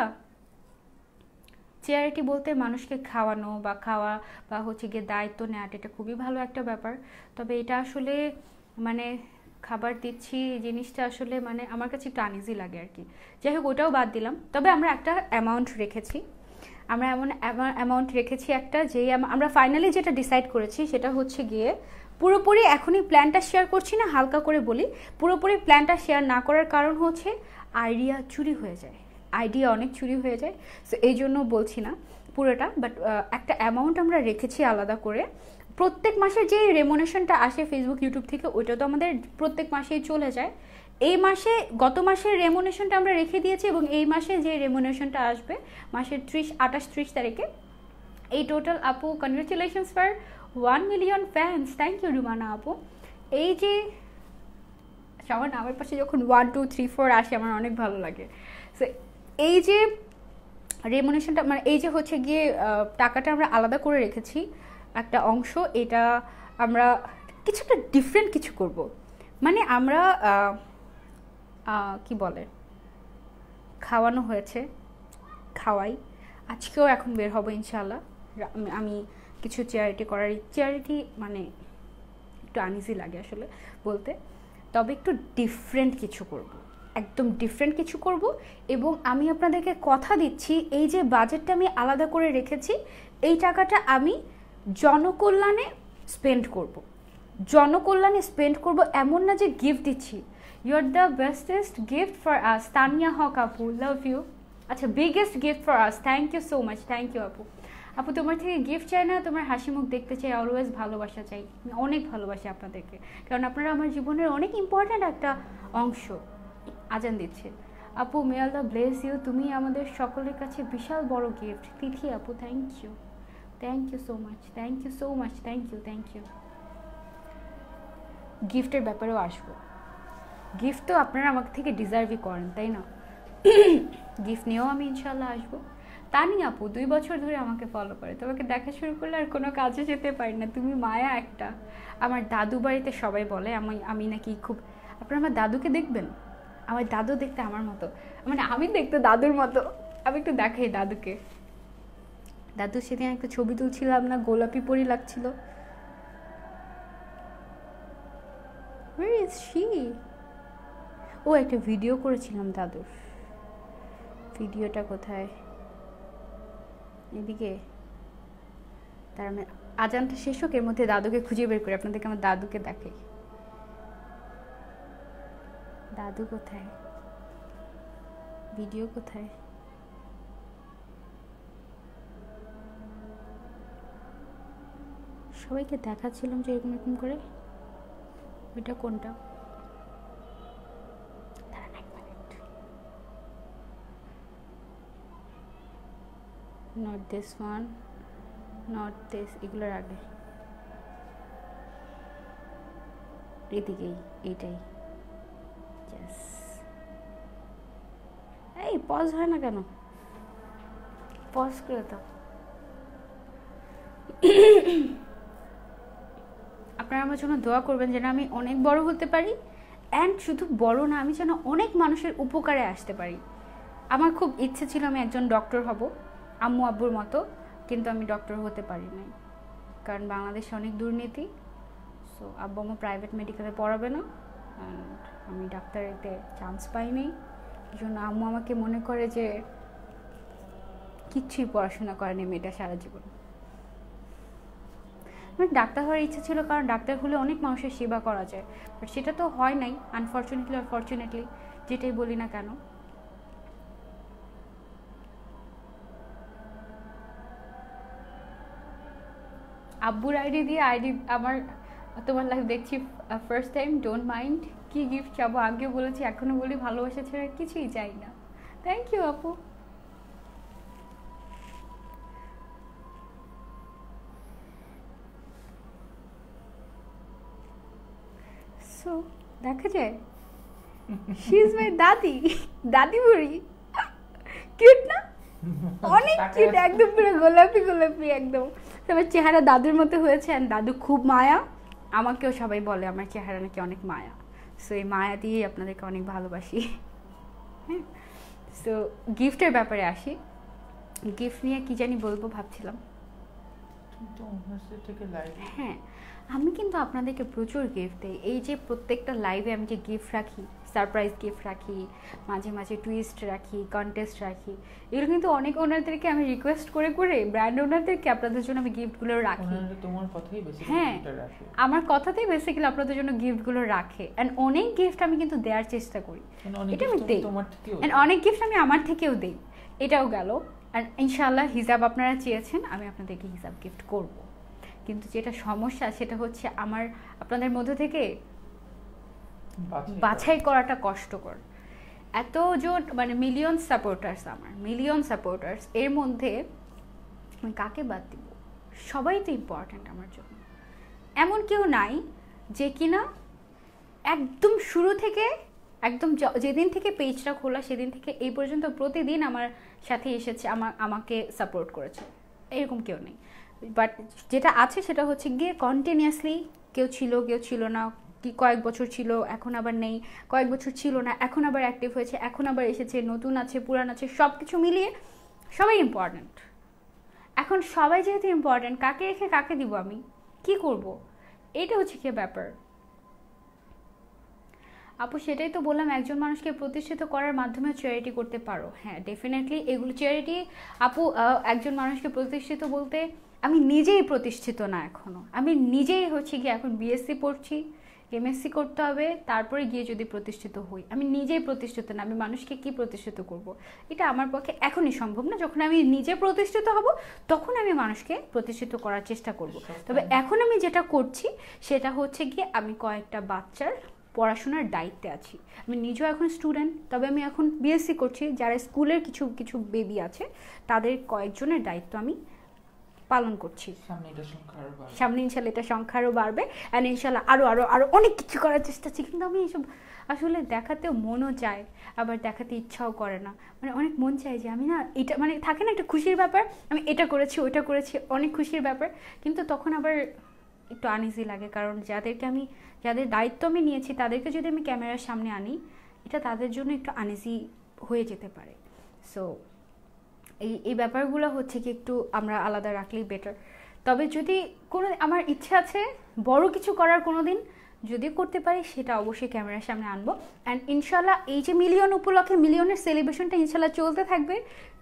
চ্যারিটি বলতে মানুষকে খাওয়ানো বা খাওয়া বা হচ্ছে গিয়ে দায়িত্ব নেওয়াটা এটা খুবই ভালো একটা ব্যাপার। তবে এটা আসলে মানে খাবার দিচ্ছি জিনিসটা আসলে মানে আমার কাছে একটু আনইজি লাগে আর কি। যাই হোক ওটাও বাদ দিলাম। তবে আমরা একটা অ্যামাউন্ট রেখেছি, আমরা এমন অ্যামাউন্ট রেখেছি একটা, যেই আমরা ফাইনালি যেটা ডিসাইড করেছি সেটা হচ্ছে গিয়ে পুরোপুরি এখনই প্ল্যানটা শেয়ার করছি না, হালকা করে বলি। পুরোপুরি প্ল্যানটা শেয়ার না করার কারণ হচ্ছে আইডিয়া চুরি হয়ে যায়, আইডিয়া অনেক চুরি হয়ে যায়, সো এই জন্য বলছি না পুরোটা। বাট একটা অ্যামাউন্ট আমরা রেখেছি আলাদা করে। প্রত্যেক মাসের যে রেমুনেশনটা আসে ফেসবুক ইউটিউব থেকে ওইটা তো আমাদের প্রত্যেক মাসেই চলে যায়। এই মাসে গত মাসের রেমুনেশনটা আমরা রেখে দিয়েছি এবং এই মাসে যে রেমুনেশনটা আসবে মাসের 28-30 তারিখে, এই টোটাল আপু congratulations for 1 million fans, thank you Rumana আপু। এই যে আমার নামের পাশে যখন 1 2 3 4 আসে আমার অনেক ভালো লাগে। সো এই যে রেমুনেশনটা মানে এই যে হচ্ছে গিয়ে টাকাটা আমরা আলাদা করে রেখেছি একটা অংশ, এটা আমরা কিছু একটা ডিফারেন্ট কিছু করব। মানে আমরা কি বলে খাওয়ানো হয়েছে, খাওয়াই, আজকেও এখন বের হবো ইনশাল্লাহ। আমি কিছু চ্যারিটি করার, চ্যারিটি মানে একটু আনইজি লাগে আসলে বলতে, তবে একটু ডিফারেন্ট কিছু করব, একদম ডিফারেন্ট কিছু করব। এবং আমি আপনাদেরকে কথা দিচ্ছি এই যে বাজেটটা আমি আলাদা করে রেখেছি এই টাকাটা আমি জনকল্যাণে স্পেন্ড করব, জনকল্যাণে স্পেন্ড করব। এমন না যে গিফট দিচ্ছি। You are the bestest gift for us, Tania Haque আপু, লাভ ইউ। আচ্ছা, biggest gift for us, thank you so much, thank you আপু। আপু তোমার থেকে গিফট চাই না, তোমার হাসি মুখ দেখতে চাই, অলওয়েজ ভালোবাসা চাই, অনেক ভালোবাসি আপনাদেরকে, কারণ আপনারা আমার জীবনের অনেক ইম্পর্ট্যান্ট একটা অংশ। আজান দিচ্ছে আপু, মে আল্লাহ ব্লেস ইউ, তুমি আমাদের সকলের কাছে বিশাল বড় গিফট। তিথি আপু, thank you, thank you so much, thank you so much, thank you, thank you. গিফটের ব্যাপারেও আসবো, গিফট তো আপনারা আমার থেকে ডিজার্ভই করেন তাই না? গিফট নিয়েও আমি ইনশাল্লাহ আসবো। তানি আপু 2 বছর ধরে আমাকে ফলো করে, তোমাকে দেখা শুরু করলে আর কোনো কাজে যেতে পারি না, তুমি মায়া একটা। আমার দাদু বাড়িতে সবাই বলে আমি নাকি খুব, আপনারা আমার দাদুকে দেখবেন, আমার দাদু দেখতে আমার মতো, মানে আমি দেখতে দাদুর মতো। আমি একটু দেখাই দাদুকে, দাদু সেদিন একটা ছবি তুলছিলাম না, গোলাপি পরি লাগছিল। Where is she? ও একটা ভিডিও করেছিলাম দাদুর, ভিডিওটা কোথায়? এদিকে, তার মানে আজানটা শেষ হোক এর মধ্যে দাদুকে খুঁজে বের করে আপনাদেরকে আমার দাদুকে দেখাই। দাদু কোথায়, ভিডিও কোথায়? সবাইকে দেখাচ্ছিলাম যে এরকম এরকম করে, ওইটা কোনটা? Not this one, not this, এগুলোর আগে এদিকেই, এইটাই। এই পজ হয় না কেন? পজ করে দাও। আপনারা আমার জন্য দোয়া করবেন যেন আমি অনেক বড় হতে পারি, অ্যান্ড শুধু বড় না, আমি যেন অনেক মানুষের উপকারে আসতে পারি। আমার খুব ইচ্ছে ছিল আমি একজন ডক্টর হব আম্মু আব্বুর মতো, কিন্তু আমি ডক্টর হতে পারি নাই, কারণ বাংলাদেশে অনেক দুর্নীতি। সো আব্বু আম্মু প্রাইভেট মেডিকেলে পড়াবে না, অ্যান্ড আমি ডাক্তারিতে চান্স পাইনি। এই জন্য আম্মু আমাকে মনে করে যে কিচ্ছুই পড়াশোনা করেনি মেয়েটা সারা জীবন। আমার ডাক্তার হওয়ার ইচ্ছা ছিল, কারণ ডাক্তার হলে অনেক মানুষের সেবা করা যায়, বাট সেটা তো হয় নাই আনফর্চুনেটলি আর ফর্চুনেটলি, যেটাই বলি না কেন। আব্বুর আইডি দিয়ে আমার তোমার লাইফ দেখছি ফার্স্ট টাইম, ডোন্ট মাইন্ড। কি গিফট চাবো আগেও বলেছি, এখনো বলি, ভালোবাসা ছাড়া কিছুই চাই না। থ্যাংক ইউ আপু। সো দেখা যায় শি ইজ মাই দাদি বুড়ি। কিউট না? অনেক কিউট, একদম পুরো গোলাপি গোলাপি একদম। আমার চেহারা দাদুর মতো হয়েছে, আর দাদু খুব মায়া। আমাকেও সবাই বলে আমার চেহারা নাকি অনেক মায়া। সো এই মায়া দিয়েই আপনাদেরকে অনেক ভালোবাসি। হ্যাঁ, সো গিফটের ব্যাপারে আসি। গিফট নিয়ে কি জানি বলবো ভাবছিলাম। হ্যাঁ, আমি কিন্তু আপনাদেরকে প্রচুর গিফট দিই। এই যে প্রত্যেকটা লাইভে আমি যে গিফট রাখি, সারপ্রাইজ গিফট রাখি, মাঝে মাঝে টুইস্ট রাখি, কন্টেস্ট রাখি, এগুলো কিন্তু অনেক ওনারদেরকে আমি রিকোয়েস্ট করে করে ব্র্যান্ড ওনারদেরকে আপনাদের জন্য আমি গিফটগুলো রাখি। হ্যাঁ, আমার কথাতেই বেসিক্যালি আপনাদের জন্য গিফটগুলো রাখে। অ্যান্ড অনেক গিফট আমি কিন্তু দেওয়ার চেষ্টা করি, এটা আমি দিই। অ্যান্ড অনেক গিফট আমি আমার থেকেও দিই, এটাও গেল। অ্যান্ড ইনশাআল্লাহ হিসাব আপনারা চেয়েছেন, আমি আপনাদেরকে হিসাব গিফট করব। কিন্তু যেটা সমস্যা সেটা হচ্ছে আমার আপনাদের মধ্যে থেকে বাছাই করাটা কষ্টকর। এতজন মানে মিলিয়ন সাপোর্টার্স, আমার মিলিয়ন সাপোর্টার্স, এর মধ্যে আমি কাকে বাদ দিব? সবাই তো ইম্পর্ট্যান্ট আমার জন্য। এমন কেউ নাই যে কিনা একদম শুরু থেকে একদম যেদিন থেকে পেজটা খোলা সেদিন থেকে এই পর্যন্ত প্রতিদিন আমার সাথে এসেছে, আমাকে সাপোর্ট করেছে, এরকম কেউ নেই। বাট যেটা আছে সেটা হচ্ছে গিয়ে কন্টিনিউয়াসলি কেউ ছিল না, কি কয়েক বছর ছিল এখন আবার নেই, কয়েক বছর ছিল না এখন আবার অ্যাক্টিভ হয়েছে, এখন আবার এসেছে, নতুন আছে পুরান আছে, সব কিছু মিলিয়ে সবাই ইম্পর্ট্যান্ট। এখন সবাই যেহেতু ইম্পর্ট্যান্ট, কাকে রেখে কাকে দিব আমি, কি করব? এটা হচ্ছে কি ব্যাপার আপু। সেটাই তো বললাম, একজন মানুষকে প্রতিষ্ঠিত করার মাধ্যমে চ্যারিটি করতে পারো। হ্যাঁ, ডেফিনেটলি এগুলো চ্যারিটি আপু। একজন মানুষকে প্রতিষ্ঠিত বলতে আমি নিজেই প্রতিষ্ঠিত না এখনো, আমি নিজেই হচ্ছে গিয়ে এখন বিএসসি পড়ছি, এমএসসি করতে হবে, তারপরে গিয়ে যদি প্রতিষ্ঠিত হই। আমি নিজেই প্রতিষ্ঠিত না, আমি মানুষকে কি প্রতিষ্ঠিত করব? এটা আমার পক্ষে এখনই সম্ভব না। যখন আমি নিজে প্রতিষ্ঠিত হব তখন আমি মানুষকে প্রতিষ্ঠিত করার চেষ্টা করব। তবে এখন আমি যেটা করছি সেটা হচ্ছে গিয়ে আমি কয়েকটা বাচ্চার পড়াশোনার দায়িত্বে আছি। আমি নিজেও এখন স্টুডেন্ট, তবে আমি এখন বিএসসি করছি। যারা স্কুলের কিছু কিছু বেবি আছে তাদের কয়েকজনের দায়িত্ব আমি পালন করছি। সামনে ইনশাল্লাহ এটা সংখ্যা আরও বাড়বে, অ্যান্ড ইনশাল্লাহ আরও আরও আরও অনেক কিছু করার চেষ্টা আছে। কিন্তু আমি এইসব আসলে দেখাতেও মনও চায়, আবার দেখাতে ইচ্ছাও করে না। মানে অনেক মন চায় যে আমি না এটা, মানে থাকে না একটা খুশির ব্যাপার, আমি এটা করেছি ওইটা করেছি, অনেক খুশির ব্যাপার। কিন্তু তখন আবার একটু আনইজি লাগে, কারণ যাদের দায়িত্ব আমি নিয়েছি তাদেরকে যদি আমি ক্যামেরার সামনে আনি, এটা তাদের জন্য একটু আনইজি হয়ে যেতে পারে। সো এই ব্যাপারগুলো হচ্ছে কি একটু আমরা আলাদা রাখলেই বেটার। তবে যদি কোনো আমার ইচ্ছা আছে বড় কিছু করার, কোনো দিন যদি করতে পারি সেটা অবশ্যই ক্যামেরার সামনে আনবো। অ্যান্ড ইনশাল্লাহ এই যে মিলিয়ন উপলক্ষে মিলিয়নের সেলিব্রেশনটা ইনশাল্লাহ চলতে থাকবে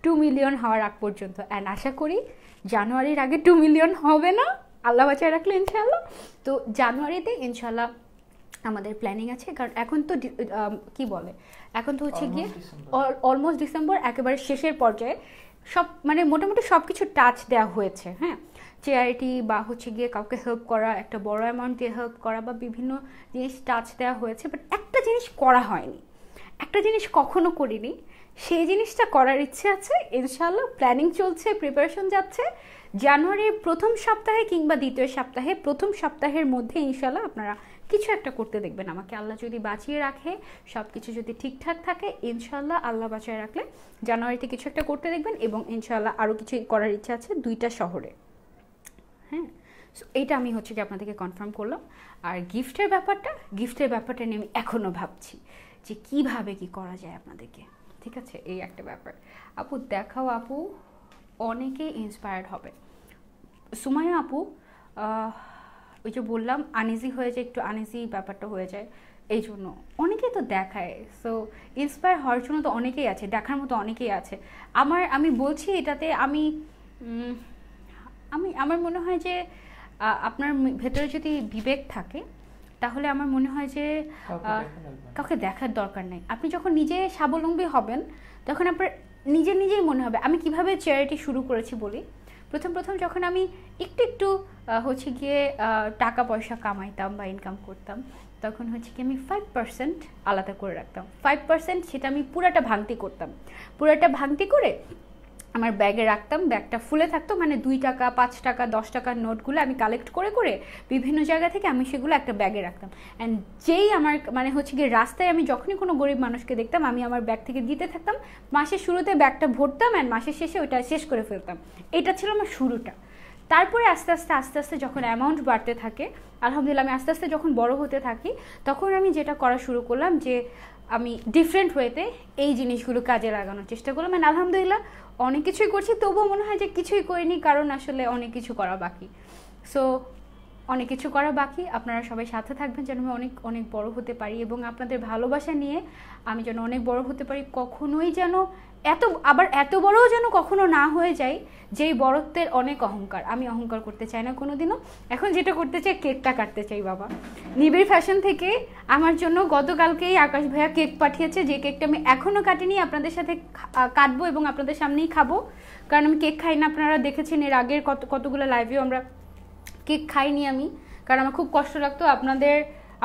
2 মিলিয়ন হওয়ার আগ পর্যন্ত। অ্যান্ড আশা করি জানুয়ারির আগে 2 মিলিয়ন হবে না, আল্লাহ বাঁচায় রাখলে ইনশাল্লাহ। তো জানুয়ারিতে ইনশাল্লাহ আমাদের প্ল্যানিং আছে, কারণ এখন তো কি বলে, এখন তো হচ্ছে গিয়ে অলমোস্ট ডিসেম্বর একেবারে শেষের পর্যায়ে। সব মানে মোটামুটি সব কিছু টাচ দেওয়া হয়েছে। হ্যাঁ, চ্যারিটি বা হচ্ছে গিয়ে কাউকে হেল্প করা, একটা বড় অ্যামাউন্ট দিয়ে হেল্প করা বা বিভিন্ন জিনিস টাচ দেওয়া হয়েছে। বাট একটা জিনিস করা হয়নি, একটা জিনিস কখনো করিনি, সেই জিনিসটা করার ইচ্ছে আছে ইনশাআল্লাহ। প্ল্যানিং চলছে, প্রিপারেশন যাচ্ছে। জানুয়ারির প্রথম সপ্তাহে কিংবা দ্বিতীয় সপ্তাহে, প্রথম সপ্তাহের মধ্যে ইনশাআল্লাহ আপনারা কিছু একটা করতে দেখবেন আমাকে, আল্লাহ যদি বাঁচিয়ে রাখে, সব কিছু যদি ঠিকঠাক থাকে ইনশাআল্লাহ, আল্লাহ বাঁচিয়ে রাখলে জানুয়ারিতে কিছু একটা করতে দেখবেন। এবং ইনশাআল্লাহ আরও কিছু করার ইচ্ছা আছে 2টা শহরে। হ্যাঁ, সো এইটা আমি হচ্ছে কি আপনাদেরকে কনফার্ম করলাম। আর গিফটের ব্যাপারটা নিয়ে আমি এখনও ভাবছি যে কিভাবে কি করা যায় আপনাদেরকে। ঠিক আছে, এই একটা ব্যাপার। আপু দেখাও, আপু অনেকে ইন্সপায়ার্ড হবে। সুমাইয়া আপু, ওই যে বললাম আনইজি হয়ে যায়, একটু আনইজি ব্যাপারটা হয়ে যায়, এই জন্য অনেকেই তো দেখায়। সো ইন্সপায়ার হওয়ার জন্য তো অনেকেই আছে, দেখার মতো অনেকেই আছে। আমি বলছি এটাতে আমার মনে হয় যে আপনার ভেতরে যদি বিবেক থাকে তাহলে আমার মনে হয় যে কাউকে দেখার দরকার নেই। আপনি যখন নিজে স্বাবলম্বী হবেন তখন আপনার নিজেই মনে হবে। আমি কিভাবে চ্যারিটি শুরু করেছি বলি। প্রথম যখন আমি একটু হচ্ছে গিয়ে টাকা পয়সা কামাইতাম বা ইনকাম করতাম, তখন হচ্ছে কি আমি 5% আলাদা করে রাখতাম। 5% সেটা আমি পুরাটা ভাঙতি করতাম। পুরাটা ভাঙতি করে আমার ব্যাগে রাখতাম, ব্যাগটা ফুলে থাকতো, মানে 2 টাকা 5 টাকা 10 টাকার নোটগুলো আমি কালেক্ট করে করে বিভিন্ন জায়গা থেকে আমি সেগুলো একটা ব্যাগে রাখতাম। অ্যান্ড যেই আমার মানে হচ্ছে গিয়ে রাস্তায় আমি যখনই কোনো গরিব মানুষকে দেখতাম আমি আমার ব্যাগ থেকে দিতে থাকতাম, মাসের শুরুতে ব্যাগটা ভরতাম অ্যান্ড মাসের শেষে ওইটা শেষ করে ফেলতাম। এটা ছিল আমার শুরুটা। তারপরে আস্তে আস্তে যখন অ্যামাউন্ট বাড়তে থাকে, আলহামদুলিল্লাহ আমি আস্তে আস্তে যখন বড় হতে থাকি, তখন আমি যেটা করা শুরু করলাম যে আমি ডিফারেন্ট ওয়েতে এই জিনিসগুলো কাজে লাগানোর চেষ্টা করলাম। অ্যান্ড আলহামদুলিল্লাহ অনেক কিছুই করছি, তবুও মনে হয় যে কিছুই করিনি, কারণ আসলে অনেক কিছু করা বাকি। সো অনেক কিছু করা বাকি, আপনারা সবাই সাথে থাকবেন যেন আমি অনেক অনেক বড় হতে পারি, এবং আপনাদের ভালোবাসা নিয়ে আমি যেন অনেক বড় হতে পারি। কখনোই যেন এত বড়ও যেন কখনো না হয়ে যায় যেই বড়ত্বের অনেক অহংকার। আমি অহংকার করতে চাই না কোনোদিনও। এখন যেটা করতে চাই, কেকটা কাটতে চাই বাবা। নিবিড় ফ্যাশন থেকে আমার জন্য গতকালকেই আকাশ ভাইয়া কেক পাঠিয়েছে, যে কেকটা আমি এখনও কাটিনি, আপনাদের সাথে কাটবো এবং আপনাদের সামনেই খাবো, কারণ আমি কেক খাই না। আপনারা দেখেছেন এর আগের কতগুলো লাইভেও আমরা কেক খাইনি আমি, কারণ আমার খুব কষ্ট লাগতো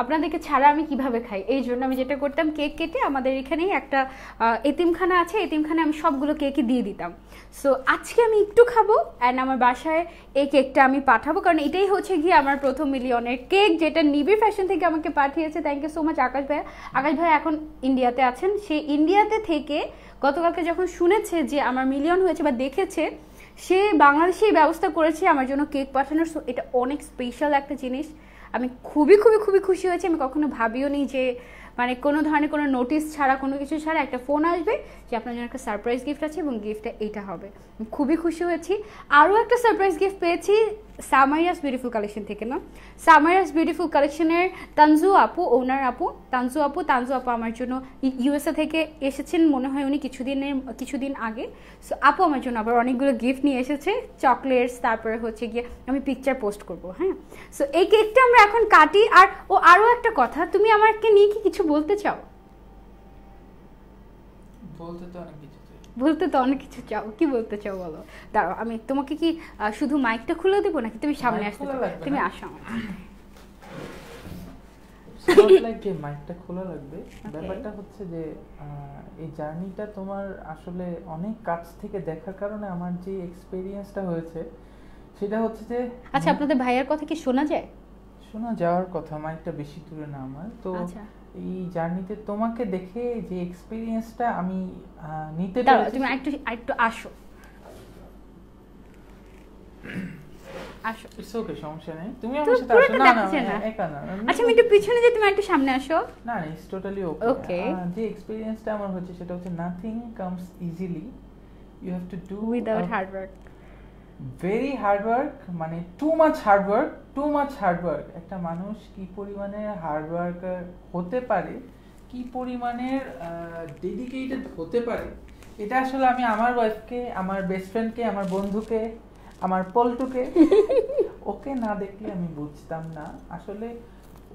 আপনাদেরকে ছাড়া আমি কিভাবে খাই। এই জন্য আমি যেটা করতাম, কেক কেটে আমাদের এখানেই একটা এতিমখানা আছে, এতিমখানায় আমি সবগুলো কেকই দিয়ে দিতাম। সো আজকে আমি একটু খাবো অ্যান্ড আমার বাসায় এই কেকটা আমি পাঠাবো, কারণ এটাই হচ্ছে গিয়ে আমার প্রথম মিলিয়নের কেক, যেটা নিবিড় ফ্যাশন থেকে আমাকে পাঠিয়েছে। থ্যাংক ইউ সো মাচ আকাশ ভাইয়া। আকাশ ভাইয়া এখন ইন্ডিয়াতে আছেন, সে ইন্ডিয়াতে থেকে গতকালকে যখন শুনেছে যে আমার মিলিয়ন হয়েছে বা দেখেছে, সে বাংলাদেশেই ব্যবস্থা করেছে আমার জন্য কেক পাঠানোর। সো এটা অনেক স্পেশাল একটা জিনিস, আমি খুবই খুবই খুবই খুশি হয়েছি। আমি কখনো ভাবিও নি যে মানে কোনো ধরনের কোনো নোটিস ছাড়া, কোনো কিছু ছাড়া একটা ফোন আসবে যে আপনার জন্য একটা সারপ্রাইজ গিফট আছে এবং গিফটটা এইটা হবে। খুবই খুশি হয়েছি। আরও একটা সারপ্রাইজ গিফট পেয়েছি সামাইরাস বিউটিফুল কালেকশন থেকে, না সামাইরাস বিউটিফুল কালেকশনের তানজু আপু, ওনার আপু তানজু আপু আমার জন্য ইউএসএ থেকে এসেছেন মনে হয় উনি কিছুদিন আগে। সো আপু আমার জন্য আবার অনেকগুলো গিফট নিয়ে এসেছে, চকলেটস, তারপরে হচ্ছে গিয়ে আমি পিকচার পোস্ট করব। হ্যাঁ, সো এই কেকটা আমরা এখন কাটি। আর আরও একটা কথা, তুমি আমাকে নিয়ে কি কিছু বলতে চাও? বলতে তো অনেক কিছু চাও, কি বলতে চাও বলো? দাঁড়াও, আমি তোমাকে কি শুধু মাইকটা খুলে দেবো নাকি তুমি সামনে আসতে? তুমি আসো আমার। যে মাইকটা খোলা লাগবে। ব্যাপারটা হচ্ছে যে এই জার্নিটা তোমার আসলে অনেক কাছ থেকে দেখার কারণে আমার যে এক্সপেরিয়েন্সটা হয়েছে সেটা হচ্ছে যে, আচ্ছা আপনাদের ভাইয়ার কথা কি শোনা যায়? শোনা যাওয়ার কথা, মাইকটা বেশি দূরে না আমার তো। এই জার্নিতে তোমাকে দেখে যে এক্সপেরিয়েন্সটা আমি নিতে পেরেছি। তুমি একটু আসো। ইটস ওকে, সমস্যা নেই, তুমি আমার সাথে আসো। না একা না। আচ্ছা আমি একটু পিছনে যে, তুমি একটু সামনে আসো। না ইটস টোটালি ওকে। যে এক্সপেরিয়েন্সটা আমার হচ্ছে সেটা হচ্ছে nothing comes easily, you have to do without hard work, very hard work, মানে টু মাচ হার্ড ওয়ার্ক। একটা মানুষ কি পরিমাণে হার্ড ওয়ার্কার হতে পারে, কি পরিমাণের ডেডিকেটেড হতে পারে, এটা আসলে আমি আমার ওয়াইফকে, আমার বেস্ট ফ্রেন্ডকে, আমার বন্ধুকে, আমার পল্টুকে, ওকে না দেখলে আমি বুঝতাম না। আসলে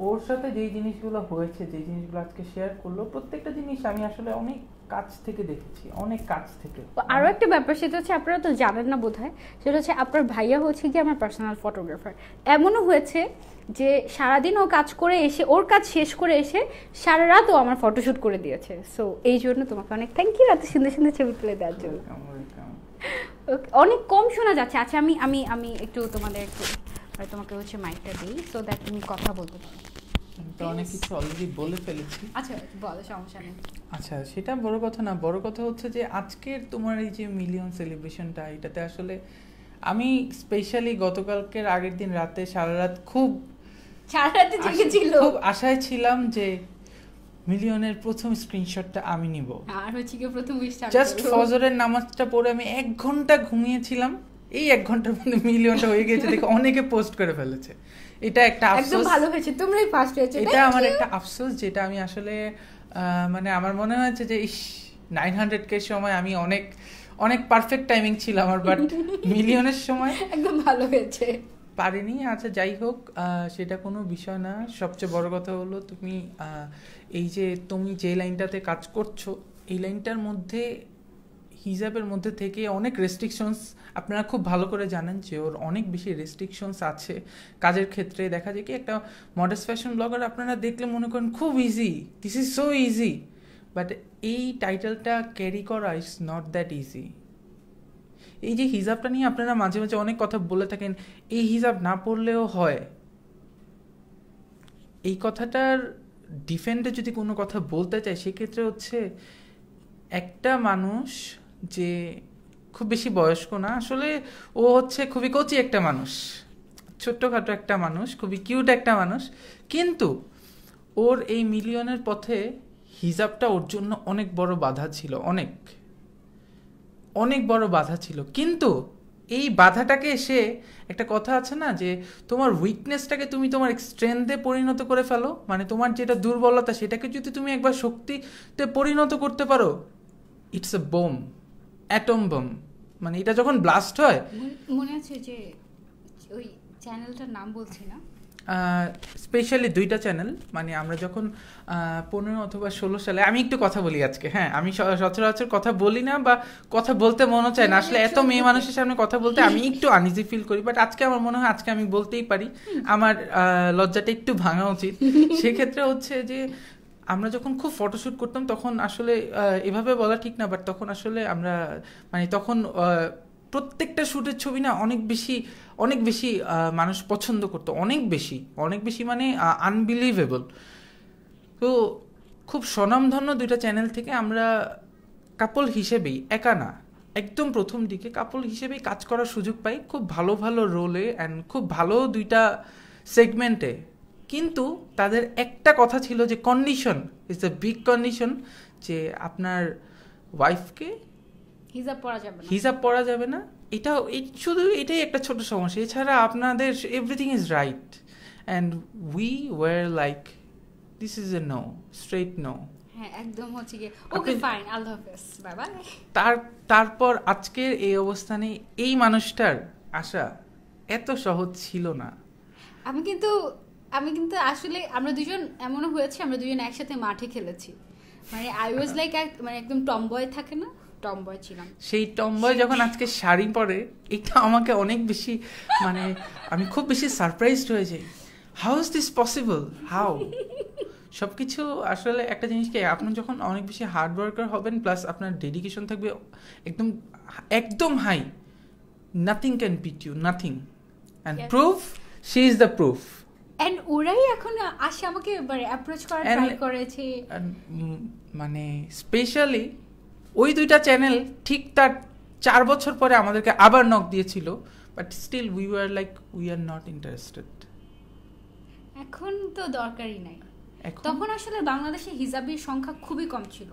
ওর সাথে যেই জিনিসগুলো হয়েছে, যেই জিনিসগুলো আজকে শেয়ার করলো, প্রত্যেকটা জিনিস আমি আসলে অনেক কাছ থেকে দেখেছি, অনেক কাছ থেকে। আরও একটা ব্যাপার, সেটা হচ্ছে আপনারা তো জানেন না বোধহয়, সেটা হচ্ছে আপনার ভাইয়া হচ্ছে কি আমার পার্সোনাল ফটোগ্রাফার। এমনও হয়েছে যে সারাদিন ও কাজ করে এসে, ওর কাজ শেষ করে এসে সারা রাত ও আমার ফটোশ্যুট করে দিয়েছে। সো এই জন্য তোমাকে অনেক থ্যাংক ইউ এত সুন্দর সুন্দর ছবি তুলে দেওয়ার জন্য। অনেক কম শোনা যাচ্ছে। আচ্ছা আমি একটু তোমাকে হচ্ছে মাইকটা দিই, সো দ্যাট তুমি কথা বলতে পারো। তো অনেক কিছু অলরেডি বলে ফেলেছি। আচ্ছা বলো, সমস্যা নেই। আচ্ছা সেটা বড় কথা না, বড় কথা হচ্ছে যে আজকের তোমার এই যে মিলিয়ন সেলিব্রেশনটা, এটাতে আসলে আমি স্পেশালি গতকালকের আগের দিন রাতে সারা রাত খুব আশায় ছিলাম যে মিলিয়নের প্রথম স্ক্রিনশটটা আমি নিব, আর হচ্ছে কি প্রথম জাস্ট ফজরের নামাজটা পড়ে আমি 1 ঘন্টা ঘুমিয়েছিলাম। এই 1 ঘন্টার মধ্যে মিলিয়নটা হয়ে গেছে দেখে অনেকে পোস্ট করে ফেলেছে। এটা একটা আফসোস, একদম ভালো হয়েছে, তোমরাই ফার্স্ট হয়েছে। এটা আমার একটা আফসোস, যেটা আমি আসলে মানে আমার মনে হয়েছে যে 900k সময় আমি অনেক পারফেক্ট টাইমিং ছিল আমার, বাট মিলিয়নের সময় একদম ভালো হয়েছে, পারিনি। আচ্ছা যাই হোক, সেটা কোনো বিষয় না। সবচেয়ে বড় কথা হলো তুমি যে লাইনটাতে কাজ করছো, এই লাইনটার মধ্যে হিজাবের মধ্যে থেকে অনেক রেস্ট্রিকশনস, আপনারা খুব ভালো করে জানেন যে ওর অনেক বেশি রেস্ট্রিকশনস আছে কাজের ক্ষেত্রে। দেখা যায় কি একটা মডার্ন ফ্যাশন ব্লগার আপনারা দেখলে মনে করেন খুব easy, this is so easy, but এই টাইটেলটা ক্যারি করা ইজ নট দ্যাট ইজি। এই যে হিজাবটা নিয়ে আপনারা মাঝে মাঝে অনেক কথা বলে থাকেন, এই হিজাব না পড়লেও হয়, এই কথাটার ডিফেন্ডে যদি কোনো কথা বলতে চাই সেক্ষেত্রে হচ্ছে একটা মানুষ যে খুব বেশি বয়স্ক না, আসলে ও হচ্ছে খুবই কচি একটা মানুষ, ছোট্টখাটো একটা মানুষ, খুবই কিউট একটা মানুষ, কিন্তু ওর এই মিলিয়নের পথে হিজাবটা ওর জন্য অনেক বড় বাধা ছিল, অনেক অনেক বড় বাধা ছিল। কিন্তু এই বাধাটাকে সে, একটা কথা আছে না যে তোমার উইকনেসটাকে তুমি তোমার স্ট্রেংথে পরিণত করে ফেলো, মানে তোমার যেটা দুর্বলতা সেটাকে যদি তুমি একবার শক্তিতে পরিণত করতে পারো, it's a bomb, atom bomb, মানে এটা যখন ব্লাস্ট হয়। মনে আছে যে ওই চ্যানেলটার নাম বলছি না, স্পেশালি 2টা চ্যানেল, মানে আমরা যখন 15 অথবা 16 সালে, আমি একটু কথা বলি আজকে, হ্যাঁ আমি সচরাচর কথা বলি না বা কথা বলতে মনে চায় না, আসলে এত মেয়ে মানুষের সামনে কথা বলতে আমি একটু আনইজি ফিল করি, বাট আজকে আমার মনে হয় আজকে আমি বলতেই পারি, আমার লজ্জাটা একটু ভাঙা উচিত। সেক্ষেত্রে হচ্ছে যে আমরা যখন খুব ফটোশ্যুট করতাম তখন আসলে এভাবে বলা ঠিক না, বাট তখন আসলে আমরা মানে তখন প্রত্যেকটা শ্যুটের ছবি না অনেক বেশি মানুষ পছন্দ করতো, অনেক বেশি মানে আনবিলিভেবল। তো খুব স্বনামধন্য 2টা চ্যানেল থেকে আমরা কাপল হিসেবেই, একা না, একদম প্রথম দিকে কাপল হিসেবেই কাজ করার সুযোগ পাই, খুব ভালো ভালো রোলে অ্যান্ড খুব ভালো 2টা সেগমেন্টে। কিন্তু তাদের একটা কথা ছিল যে condition is the big condition, যে আপনার ওয়াইফকে হিজাব পরা যাবে না। এটা শুধু এটাই একটা ছোট সমস্যা, এছাড়া আপনাদের everything is right, and we were like this is a no, straight no. হ্যাঁ একদম হচ্ছে কি, ওকে ফাইন, আল্লাহ হাফেজ, বাই বাই। তারপর আজকের এই অবস্থানে এই মানুষটার আসা এত সহজ ছিল না। আমি কিন্তু আসলে আমরা দুজন এমনও হয়েছে, আমরা দুজন একসাথে মাঠে খেলেছি, মানে আই ওয়াজ লাইক মানে একদম টমবয় থাকে না, টমবয় ছিলাম। সেই টমবয় যখন আজকে শাড়ি পরে, এটা আমাকে অনেক বেশি, মানে আমি খুব বেশি সারপ্রাইজড হয়ে যাই, how is this possible, how. সবকিছু আসলে একটা জিনিসকে, আপনি যখন অনেক বেশি হার্ড ওয়ার্কার হবেন প্লাস আপনার ডেডিকেশন থাকবে একদম high, nothing can beat you, nothing, and proof, she is the proof. And ওরাই এখন আসে আমাকে অ্যাপ্রোচ করার ট্রাই করেছে, মানে স্পেশালি ওই 2টা চ্যানেল ঠিক তার 4 বছর পরে আমাদেরকে আবার নক দিয়েছিল, but still we were like we are not interested. এখন তো দরকারই নাই। তখন আসলে বাংলাদেশে হিজাবির সংখ্যা খুবই কম ছিল,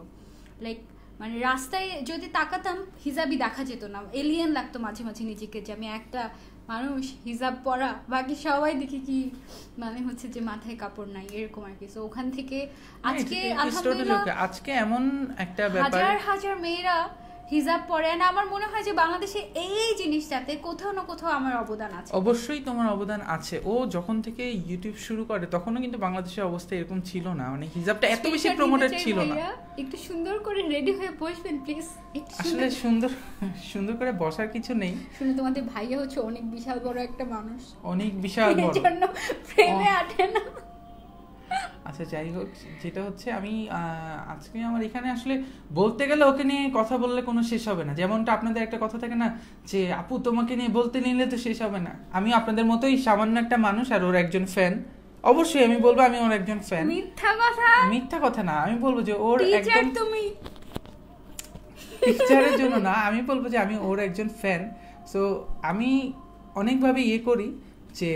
লাইক মানে রাস্তায় যদি তাকাতাম হিজাবি দেখা যেত না, এলিয়েন লাগতো মাঝে মাঝে নিজেকে, যে আমি একটা মানুষ হিজাব পরা, বাকি সবাই দেখি কি মানে হচ্ছে যে মাথায় কাপড় নাই, এরকম আর কি। তো ওখান থেকে আজকে আলহামদুলিল্লাহ আজকে এমন একটা ব্যাপার, হাজার মেয়েরা হিজাব পরে, না আমার মনে হয় যে বাংলাদেশে এই জিনিসটাতে কোথাও না কোথাও আমার অবদান আছে। অবশ্যই তোমার অবদান আছে। ও যখন থেকে ইউটিউব শুরু করে তখনও কিন্তু বাংলাদেশের অবস্থা এরকম ছিল না, মানে হিজাবটা এত বেশি প্রমোটেড ছিল না। একটু সুন্দর করে রেডি হয়ে বসবেন প্লিজ। আসলে সুন্দর করে বসার কিছু নেই, শুনে তোমাদের ভাইয়া হচ্ছে অনেক বিশাল বড় একটা মানুষ, অনেক বিশাল বড়, এজন্য প্রেমে আটে না। আচ্ছা যাই হোক, যেটা হচ্ছে আমি আজকে আমার এখানে আসলে বলতে গেলে ওকে নিয়ে কথা বললে কোনো শেষ হবে না, যেমনটা আপনাদের একটা কথা থাকে না যে আপু তোমাকে নিয়ে বলতে নিলে তো শেষ হবে না। আমি আপনাদের মতোই সামান্য একটা মানুষ আর ওর একজন ফ্যান, অবশ্যই আমি বলবো আমি ওর একজন ফ্যান। মিথ্যা কথা না, আমি বলবো যে ওর একজন, তুমি টিচারের জন্য না, আমি বলবো যে আমি ওর একজন ফ্যান। সো আমি অনেকভাবে করি যে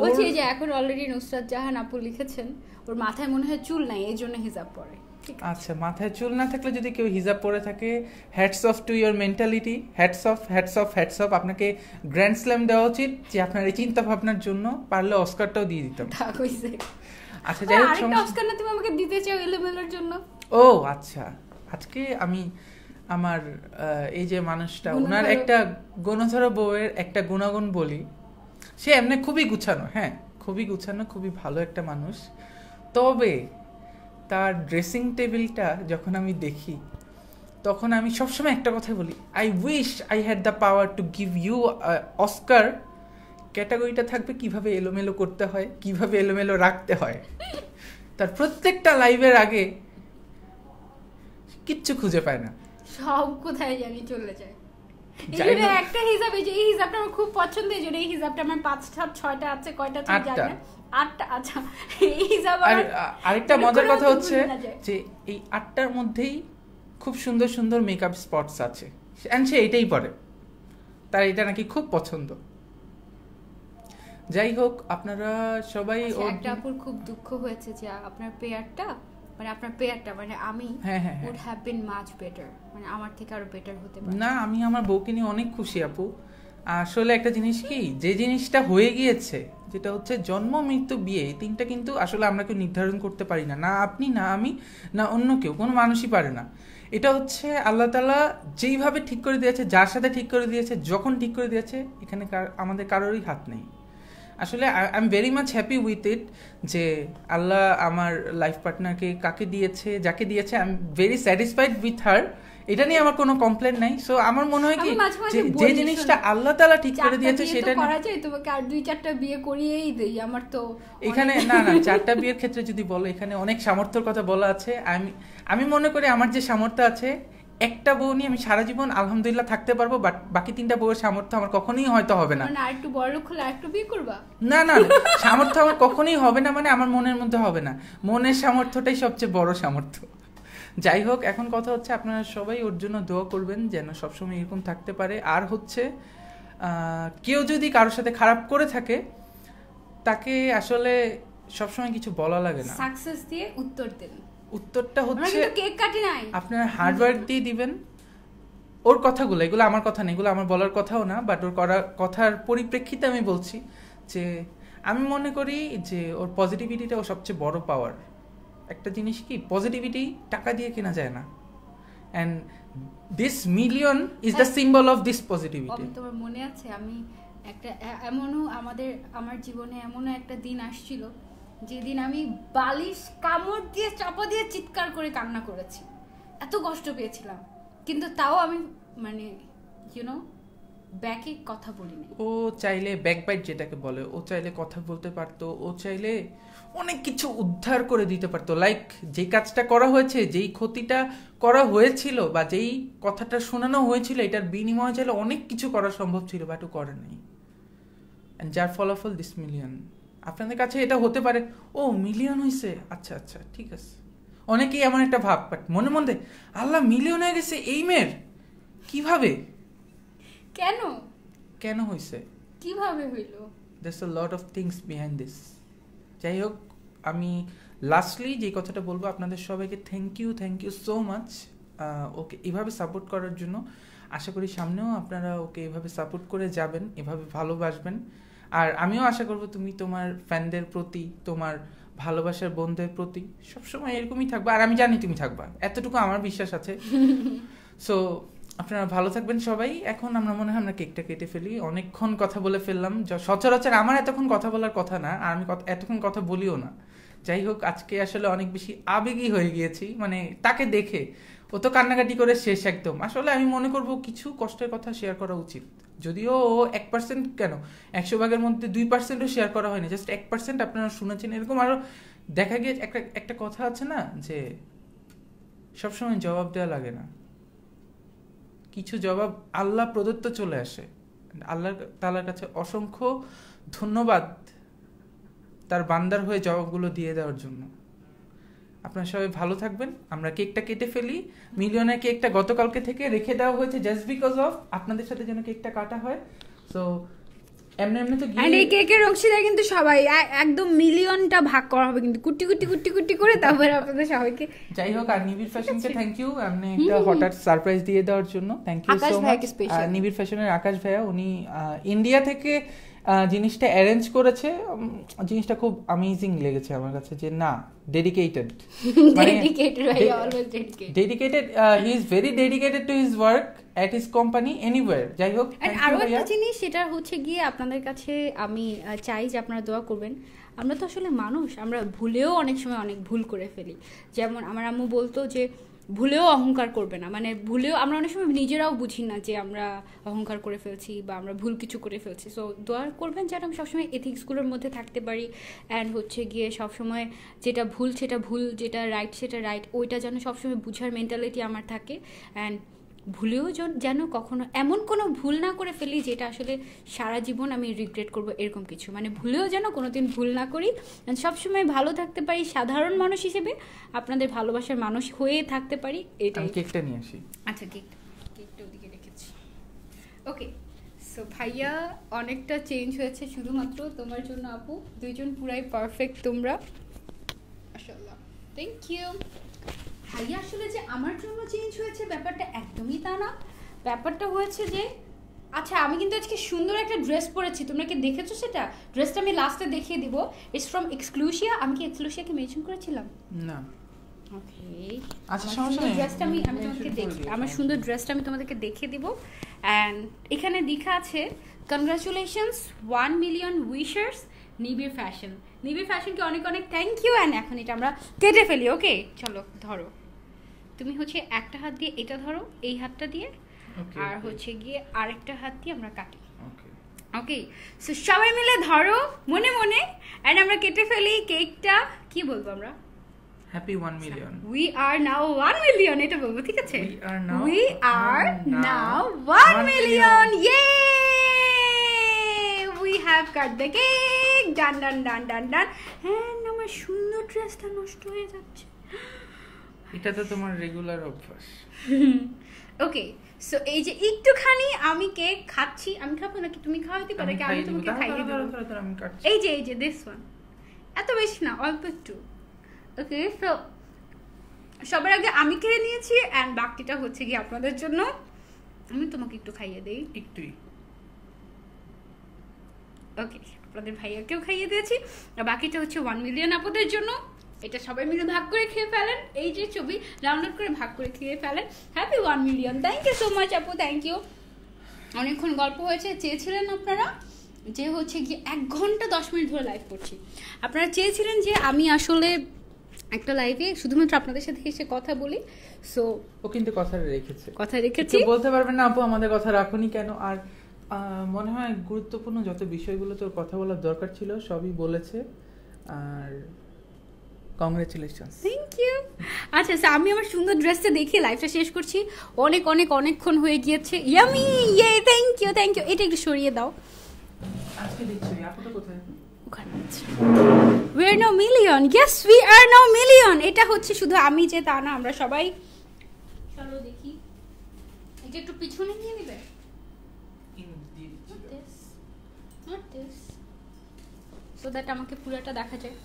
বলছি যে এখন অলরেডি নুসরাত জাহান আপু লিখেছেন ওর মাথায় মনে হয় চুল নাই, এই জন্য হিজাব পরে। আচ্ছা, মাথায় চুল না থাকলে যদি কেউ হিজাব পরে থাকে, hats off to your mentality, hats off. আপনাকে গ্র্যান্ড স্ল্যাম দেওয়া উচিত যে আপনার এই চিন্তা ভাবনার জন্য, পারলে অস্কারটাও দিয়ে দিতাম। আচ্ছা যাই হোক, আরেকটা অস্কার না তুমি আমাকে দিতে চাও এলোমেলোর জন্য? ও আচ্ছা, আজকে আমি আমার এই যে মানুষটা, ওনার একটা গুণধর বউয়ের একটা গুণাগুণ বলি। সে এমনি খুবই গুছানো, হ্যাঁ খুবই গুছানো, খুবই ভালো একটা মানুষ, তবে তার ড্রেসিং টেবিলটা যখন আমি দেখি তখন আমি সবসময় একটা কথাই বলি, I wish I had the power to give you Oscar. ক্যাটাগরিটা থাকবে কিভাবে এলোমেলো করতে হয়, কিভাবে এলোমেলো রাখতে হয়। তার প্রত্যেকটা লাইভের আগে কিচ্ছু খুঁজে পায় না, সব কোথায় জানি চলে যায়। যাই এই হোক। একটা হিসাব, এই যে এই হিসাবটা আমার খুব পছন্দ, এই জন্য এই হিসাবটা আমার 5-6টা আছে, কয়টা তুমি আটটা। জানো? 8টা। আচ্ছা, এই হিসাব আর আমার আরেকটা মানে মজার কোনোও কথা তো হচ্ছে ভুলে না যায়। যে এই 8টার মধ্যেই খুব সুন্দর সুন্দর মেকআপ স্পটস আছে, এন্ড সে এটাই পরে, তার এটা নাকি খুব পছন্দ। যাই হোক, আপনারা সবাই আচ্ছা, একটা আপুর খুব দুঃখ হয়েছে যে আপনার পেয়ারটা মানে আমি হ্যাঁ হ্যাঁ হ্যাঁ। would have been much better, মানে আমার থেকে আরো বেটার হতে পারে। না, আমি আমার বউকে নিয়ে অনেক খুশি আপু। আসলে একটা জিনিস কি, যে জিনিসটা হয়ে গিয়েছে, যেটা হচ্ছে জন্ম মৃত্যু বিয়ে, এই তিনটা কিন্তু আসলে আমরা কেউ নির্ধারণ করতে পারি না, না আপনি, না আমি, না অন্য কেউ, কোনো মানুষই পারে না। এটা হচ্ছে আল্লাহ তাআলা যেইভাবে ঠিক করে দিয়েছে, যার সাথে ঠিক করে দিয়েছে, যখন ঠিক করে দিয়েছে, এখানে আমাদের কারোরই হাত নেই। আসলে I am very much happy with it যে আল্লাহ আমার লাইফ পার্টনারকে কাকে দিয়েছে, যাকে দিয়েছে, I am very satisfied with her. এটা নিয়ে আমার কোনো কমপ্লেন নাই। সো আমার মনে হয় কি, আমি মাঝে মাঝে যে বলি, জিনিসটা আল্লাহ তাআলা ঠিক করে 4টা দিয়েছে বিয়ে সেটা তো করা যায়, তোমাকে আর 2-4টা বিয়ে করিয়েই দেই, আমার তো এখানে না 4টা বিয়ের ক্ষেত্রে যদি বলো, এখানে অনেক সামর্থ্যের কথা বলা আছে। আমি মনে করি আমার যে সামর্থ্য আছে, একটা বউ নিয়ে আমি সারা জীবন আলহামদুলিল্লাহ থাকতে পারবো, বাট বাকি 3টা বউয়ের সামর্থ্য আমার কখনোই হয়তো হবে না। মানে আর একটু বড় লোক হলে আর একটু বিয়ে করবা? না না না, সামর্থ্য আমার কখনোই হবে না, মানে আমার মনের মধ্যে হবে না। মনের সামর্থ্যটাই সবচেয়ে বড় সামর্থ্য। যাই হোক, এখন কথা হচ্ছে আপনারা সবাই ওর জন্য দোয়া করবেন যেন সবসময় এরকম থাকতে পারে। আর হচ্ছে কেউ যদি কারোর সাথে খারাপ করে থাকে, তাকে আসলে সবসময় কিছু বলা লাগে না, সাকসেস দিয়ে উত্তর দেন। উত্তরটা আমরা হচ্ছে কিন্তু কেক কাটি নাই, আপনার হার্ডওয়ার্ক দিয়ে দিবেন। ওর কথাগুলো, এগুলো আমার কথা না, এগুলো আমার বলার কথাও না, বাট ওর করা কথার পরিপ্রেক্ষিতে আমি বলছি যে আমি মনে করি যে ওর পজিটিভিটিটা ও সবচেয়ে বড় পাওয়ার। একটা জিনিস কি, পজিটিভিটি টাকা দিয়ে কেনা যায় না, and this million is the symbol of this positivity. তোমার মনে আছে আমি একটা আমার জীবনে এমনও একটা দিন আসছিল যেদিন আমি বালিশ কামড় দিয়ে চাপা দিয়ে চিৎকার করে কান্না করেছি, এত কষ্ট পেয়েছিলাম, কিন্তু তাও আমি মানে ব্যাকে কথা বলিনি। ও চাইলে ব্যাকবাইট যেটাকে বলে, ও চাইলে কথা বলতে পারতো, ও চাইলে অনেক কিছু উদ্ধার করে দিতে পারতো। লাইক যেই কাজটা করা হয়েছে, যেই ক্ষতিটা করা হয়েছিল, বা যেই কথাটা শোনানো হয়েছিল, এটার বিনিময়ে চাইলে অনেক কিছু করা সম্ভব ছিল, বাট ও করে নাই। অ্যান্ড যার ফলাফল দিস মিলিয়ন। আপনাদের কাছে এটা হতে পারে, ও মিলিয়ন হয়েছে, আচ্ছা আচ্ছা ঠিক আছে, অনেকেই এমন একটা ভাব, বাট মনে মধ্যে আল্লাহ মিলিয়ন হয়ে গেছে এই মেয়ের, কিভাবে, কেন হয়েছে, কিভাবে হইল, there's a lot of things behind this. যাই হোক, আমি লাস্টলি যে কথাটা বলবো, আপনাদের সবাইকে thank you so much okay এভাবে সাপোর্ট করার জন্য। আশা করি সামনেও আপনারা ওকে এভাবে সাপোর্ট করে যাবেন, এভাবে ভালোবাসবেন। আর আমিও আশা করব তুমি তোমার ফ্যানদের প্রতি, তোমার ভালোবাসার বন্ধুদের প্রতি সবসময় এরকমই থাকবা, আর আমি জানি তুমি থাকবা, এতটুকু আমার বিশ্বাস আছে। সো আপনারা ভালো থাকবেন সবাই। এখন আমরা মনে হয় আমরা কেকটা কেটে ফেলি, অনেকক্ষণ কথা বলে ফেললাম, সচরাচর আমার এতক্ষণ কথা বলার কথা না, আর আমি এতক্ষণ কথা বলিও না। যাই হোক, আজকে আসলে অনেক বেশি আবেগী হয়ে গিয়েছি, মানে তাকে দেখে ও তো কান্নাকাটি করে শেষ একদম। আসলে আমি মনে করব কিছু কষ্টের কথা শেয়ার করা উচিত, যদিও 1% কেন 100 ভাগের মধ্যে 2%ও শেয়ার করা হয়নি, জাস্ট 1% আপনারা শুনেছেন। এরকম আরো দেখা গিয়ে একটা কথা আছে না, যে সবসময় জবাব দেওয়া লাগে না, কিছু জবাব আল্লাহ প্রদত্ত চলে আসে। আল্লাহ তাআলার কাছে অসংখ্য ধন্যবাদ তার বান্দার হয়ে জবাবগুলো দিয়ে দেওয়ার জন্য। আপনারা সবাই ভালো থাকবেন। আমরা কেকটা কেটে ফেলি। মিলিয়নের কেকটা গতকালকে থেকে রেখে দেওয়া হয়েছে জাস্ট বিকজ অফ আপনাদের সাথে যেন কেকটা কাটা হয়। সো এমনি তো আর এই কেকের অংশীদার কিন্তু সবাই, একদম মিলিয়নটা ভাগ করা হবে কিন্তু কুটি কুটি কুটি কুটি করে, তারপরে আপনাদের সবাইকে। যাই হোক, আর নিবিড় ফ্যাশনকে থ্যাংক ইউ, আপনি একটা হঠাৎ সারপ্রাইজ দিয়ে দেওয়ার জন্য থ্যাংক ইউ সো মাচ। নিবিড় ফ্যাশনের আকাশ ভাইয়া, উনি ইন্ডিয়া থেকে জিনিসটা অ্যারেঞ্জ করেছে। জিনিসটা খুব অ্যামেজিং লেগেছে আমার কাছে, যে না dedicated, dedicated, he is very dedicated to his work at his company anywhere. যাই হোক, আরো একটা জিনিস, সেটা হচ্ছে গিয়ে আপনাদের কাছে আমি চাই যে আপনারা দোয়া করবেন। আমরা তো আসলে মানুষ, আমরা ভুলেও অনেক সময় অনেক ভুল করে ফেলি। যেমন আমার আম্মু বলতো যে ভুলেও অহংকার করবে না, মানে ভুলেও আমরা অনেক সময় নিজেরাও বুঝি না যে আমরা অহংকার করে ফেলছি বা আমরা ভুল কিছু করে ফেলছি। সো দোয়া করবেন যেন আমি সবসময় এথিক্সগুলোর মধ্যে থাকতে পারি, অ্যান্ড হচ্ছে গিয়ে সবসময় যেটা ভুল সেটা ভুল, যেটা রাইট সেটা রাইট, ওইটা যেন সবসময় বুঝার মেন্টালিটি আমার থাকে। অ্যান্ড ভুলেও যেন কখনো এমন কোনো ভুল না করে ফেলি যেটা আসলে সারা জীবন আমি রিগ্রেট করব, এরকম কিছু মানে ভুলেও যেন কোনোদিন ভুল না করি, সবসময় ভালো থাকতে পারি সাধারণ মানুষ হিসেবে, আপনাদের ভালোবাসার মানুষ হয়ে থাকতে পারি, এটাই। আমি কেকটা নিয়ে আসি। আচ্ছা কেকটা ওদিকে রেখেছি। ওকে, সো ভাইয়া অনেকটা চেঞ্জ হয়েছে শুধুমাত্র তোমার জন্য আপু, দুইজন পুরাই পারফেক্ট তোমরা, মাশাআল্লাহ, থ্যাংক ইউ। ভাইয়া আসলে যে আমার জন্য চেঞ্জ হয়েছে ব্যাপারটা একদমই তা না, ব্যাপারটা হয়েছে যে আচ্ছা আমি কিন্তু আজকে সুন্দর একটা ড্রেস পরেছি, তোমরা কি দেখেছো সেটা? ড্রেসটা আমি লাস্টে দেখিয়ে দিব, ইটস ফ্রম এক্সক্লুসিয়া। আমি কি এক্সক্লুসিয়াকে মেনশন করেছিলাম? না। ওকে, আচ্ছা সমস্যা নেই, ড্রেসটা আমি তোমাদেরকে দেখি, আমার সুন্দর ড্রেসটা আমি তোমাদেরকে দেখিয়ে দিব। অ্যান্ড এখানে লেখা আছে কনগ্রাচুলেশনস 1 মিলিয়ন উইশার্স নিবিড় ফ্যাশন। নিবিড় ফ্যাশনকে অনেক অনেক থ্যাংক ইউ। অ্যান্ড এখন এটা আমরা কেটে ফেলি। ওকে চলো, ধরো তুমি হচ্ছে একটা হাত দিয়ে এটা ধরো, এই হাতটা দিয়ে, আর হচ্ছে গিয়ে আরেকটা হাত দিয়ে আমরা কাটি। ওকে, সো সবাই মিলে ধরো মনে মনে, অ্যান্ড আমরা কেটে ফেলি কেকটা। কি বলবো আমরা? Happy 1 million. We are now 1 million, এটা বলবো, ঠিক আছে? We are now 1 million. Yay! We have cut the cake. Done. And আমার সুন্দর ড্রেসটা নষ্ট হয়ে যাচ্ছে। এটা তো তোমার রেগুলার অভ্যাস। ওকে, সো এই যে একটুখানি আমি কেক খাচ্ছি, আমি খাবো নাকি তুমি খাওয়াতে পারো? কি আমি তোমাকে খাইয়ে দেব? এই যে দিস ওয়ান, এত বেশি না, অল্প একটু। ওকে, সো সবার আগে আমি খেয়ে নিয়েছি, অ্যান্ড বাকিটা হচ্ছে কি আপনাদের জন্য। আমি তোমাকে একটু খাইয়ে দেই, একটুই। ওকে, আপনাদের ভাইয়াকেও খাইয়ে দিয়েছি, আর বাকিটা হচ্ছে 1 মিলিয়ন আপনাদের জন্য। এটা সবাই মিলে ভাগ করে খেয়ে ফেলেন, এই যে ছবি ডাউনলোড করে ভাগ করে খেয়ে ফেলেন। Happy 1 million. Thank you so much আপু, থ্যাংক ইউ। অনেকক্ষণ গল্প হয়েছে, চেয়েছিলেন আপনারা যে হচ্ছে কি 1 ঘন্টা 10 মিনিট ধরে লাইভ করছি। আপনারা চেয়েছিলেন যে আমি আসলে একটা লাইভে শুধুমাত্র আপনাদের সাথে এসে কথা বলি, সো ও কিন্তু কথা রেখেছি। বলতে পারবেন না আপু আমাদের কথা রাখুনি কেন? আর মনে হয় গুরুত্বপূর্ণ যত বিষয়গুলো তোর কথা বলার দরকার ছিল সবই বলেছে, আর কংগ্রেচুলেশনস। Thank you. আচ্ছা, আমি আমার সুন্দর ড্রেসটা দেখিয়ে লাইভটা শেষ করছি, অনেকক্ষণ হয়ে গিয়েছে। ইয়ামি, ইয়ে, থ্যাংক ইউ। এটা একটু সরিয়ে দাও। আজকে দেখছি আপুটা কোথায়? We are now million. Yes, we are now million. এটা হচ্ছে শুধু আমি যে তা না, আমরা সবাই। চলো দেখি, এটা একটু পিছনে নিয়ে নিবে। Not this. So that আমাকে পুরোটা দেখা যায়।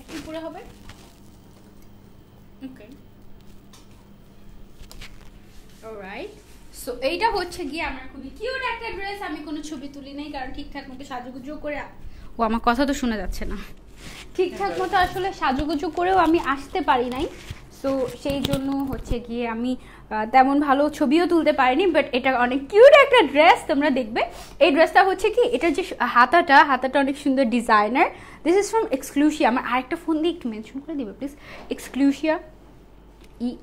কি পুরো হবে? Okay. Alright. সো এইটা হচ্ছে গিয়ে আমার খুবই কিউট একটা ড্রেস। আমি কোনো ছবি তুলি নাই কারণ ঠিকঠাক মতো সাজুগুজু করে, ও আমার কথা তো শোনা যাচ্ছে না, ঠিকঠাক মতো আসলে সাজুগুজু করেও আমি আসতে পারি নাই। সো সেই জন্য হচ্ছে গিয়ে আমি তেমন ভালো ছবিও তুলতে পারিনি, বাট এটা অনেক কিউট একটা ড্রেস, তোমরা দেখবে। এই ড্রেসটা হচ্ছে কি, এটার যে হাতাটা অনেক সুন্দর designer. This is from Exclusia. আমার আরেকটা ফোন দিয়ে একটু মেনশন করে দিবে প্লিজ, এক্সক্লুসিয়া,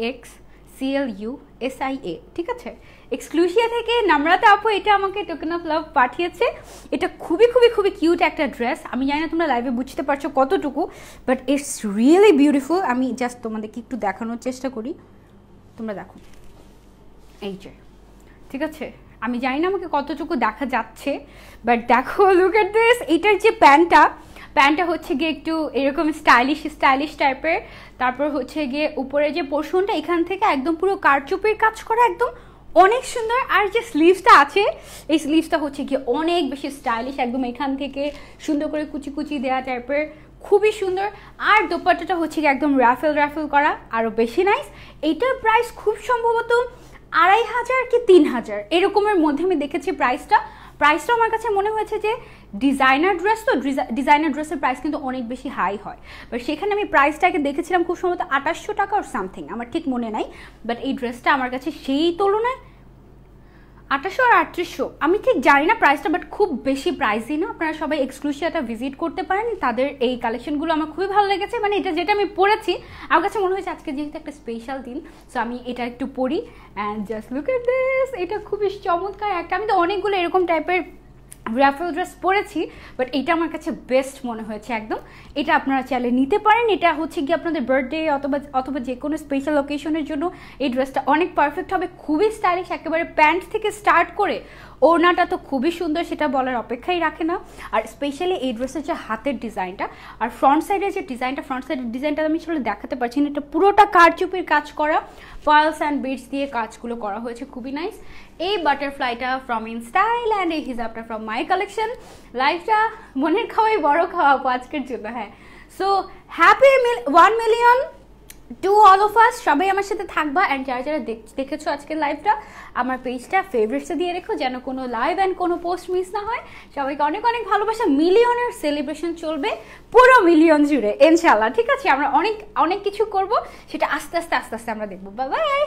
EXCLUSIA, ঠিক আছে? এক্সক্লুসিয়া থেকে নামরাতা আপু এটা আমাকে টোকেন অফ লাভ পাঠিয়েছে। এটা খুবই কিউট একটা ড্রেস। আমি জানি না তোমরা লাইভে বুঝতে পারছো কতটুকু, বাট ইটস রিয়েলি বিউটিফুল। আমি জাস্ট তোমাদেরকে একটু দেখানোর চেষ্টা করি, তোমরা দেখো। এই যে, ঠিক আছে, আমি জানি না আমাকে কতটুকু দেখা যাচ্ছে, বাট দেখো, লুক এট দিস। এটার যে প্যান্টটা হচ্ছে গিয়ে একটু এরকম স্টাইলিশ টাইপের। তারপর হচ্ছে গিয়ে উপরে যে পোর্শনটা, এখান থেকে একদম পুরো কারচুপির কাজ করা, একদম অনেক সুন্দর। আর যে স্লিভসটা আছে, এই স্লিভসটা হচ্ছে গিয়ে অনেক বেশি স্টাইলিশ, একদম এখান থেকে সুন্দর করে কুচি দেওয়া টাইপের, খুবই সুন্দর। আর দোপাট্টাটা হচ্ছে গিয়ে একদম রাফেল করা, আরও বেশি নাইস। এইটার প্রাইস খুব সম্ভবত 2500 কি 3000 এরকমের মধ্যে আমি দেখেছি প্রাইসটা আমার কাছে মনে হয়েছে যে ডিজাইনার ড্রেস, তো ডিজাইনার ড্রেসের প্রাইস কিন্তু অনেক বেশি হাই হয়, বাট সেখানে আমি প্রাইসটাকে দেখেছিলাম খুব সম্ভবত 2800 টাকা আর সামথিং, আমার ঠিক মনে নাই। বাট এই ড্রেসটা আমার কাছে সেই তুলনায় 2800 আর 3800, আমি ঠিক জানি না প্রাইসটা, বাট খুব বেশি প্রাইসই না। আপনারা সবাই এক্সক্লুসিয়াটা ভিজিট করতে পারেন, তাদের এই কালেকশনগুলো আমার খুবই ভালো লেগেছে। মানে এটা যেটা আমি পরেছি, আমার কাছে মনে হয়েছে আজকে যেহেতু একটা স্পেশাল দিন, সো আমি এটা একটু পরি। And just look at this, এটা খুবই চমৎকার একটা। আমি তো অনেকগুলো এরকম টাইপের রাফেল ড্রেস পরেছি, বাট এটা আমার কাছে বেস্ট মনে হয়েছে একদম। এটা আপনারা চাইলে নিতে পারেন। এটা হচ্ছে কি আপনাদের বার্থডে অথবা যে কোনো স্পেশাল অকেশনের জন্য এই ড্রেসটা অনেক পারফেক্ট হবে, খুবই স্টাইলিশ, একেবারে প্যান্ট থেকে স্টার্ট করে ওড়নাটা তো খুবই সুন্দর, সেটা বলার অপেক্ষাই রাখে না। আর স্পেশালি এই ড্রেসের যে হাতের ডিজাইনটা আর ফ্রন্ট সাইডের যে ডিজাইনটা, ফ্রন্ট সাইডের ডিজাইনটা আমি আসলে দেখাতে পারছি না, এটা পুরোটা কারচুপির কাজ করা, পার্লস অ্যান্ড বিডস দিয়ে কাজগুলো করা হয়েছে, খুবই নাইস। এই বাটারফ্লাইটা ফ্রম ইন স্টাইল অ্যান্ড এই হিজাবটা ফ্রম মাই কালেকশন। লাইফটা মনের খাওয়াই বড় খাওয়াবো আজকের জন্য। হ্যাঁ, so happy 1 million to all of us. সবাই আমার সাথে থাকবা, অ্যান্ড যারা যারা দেখেছো আজকের লাইভটা, আমার পেজটা ফেভারিটসে দিয়ে রেখো যেন কোনো লাইভ অ্যান্ড কোনো পোস্ট মিস না হয়। সবাইকে অনেক অনেক ভালোবাসা। মিলিয়নের সেলিব্রেশন চলবে পুরো মিলিয়ন জুড়ে ইনশাল্লাহ, ঠিক আছে? আমরা অনেক অনেক কিছু করব, সেটা আস্তে আস্তে আমরা দেখবো। Bye bye.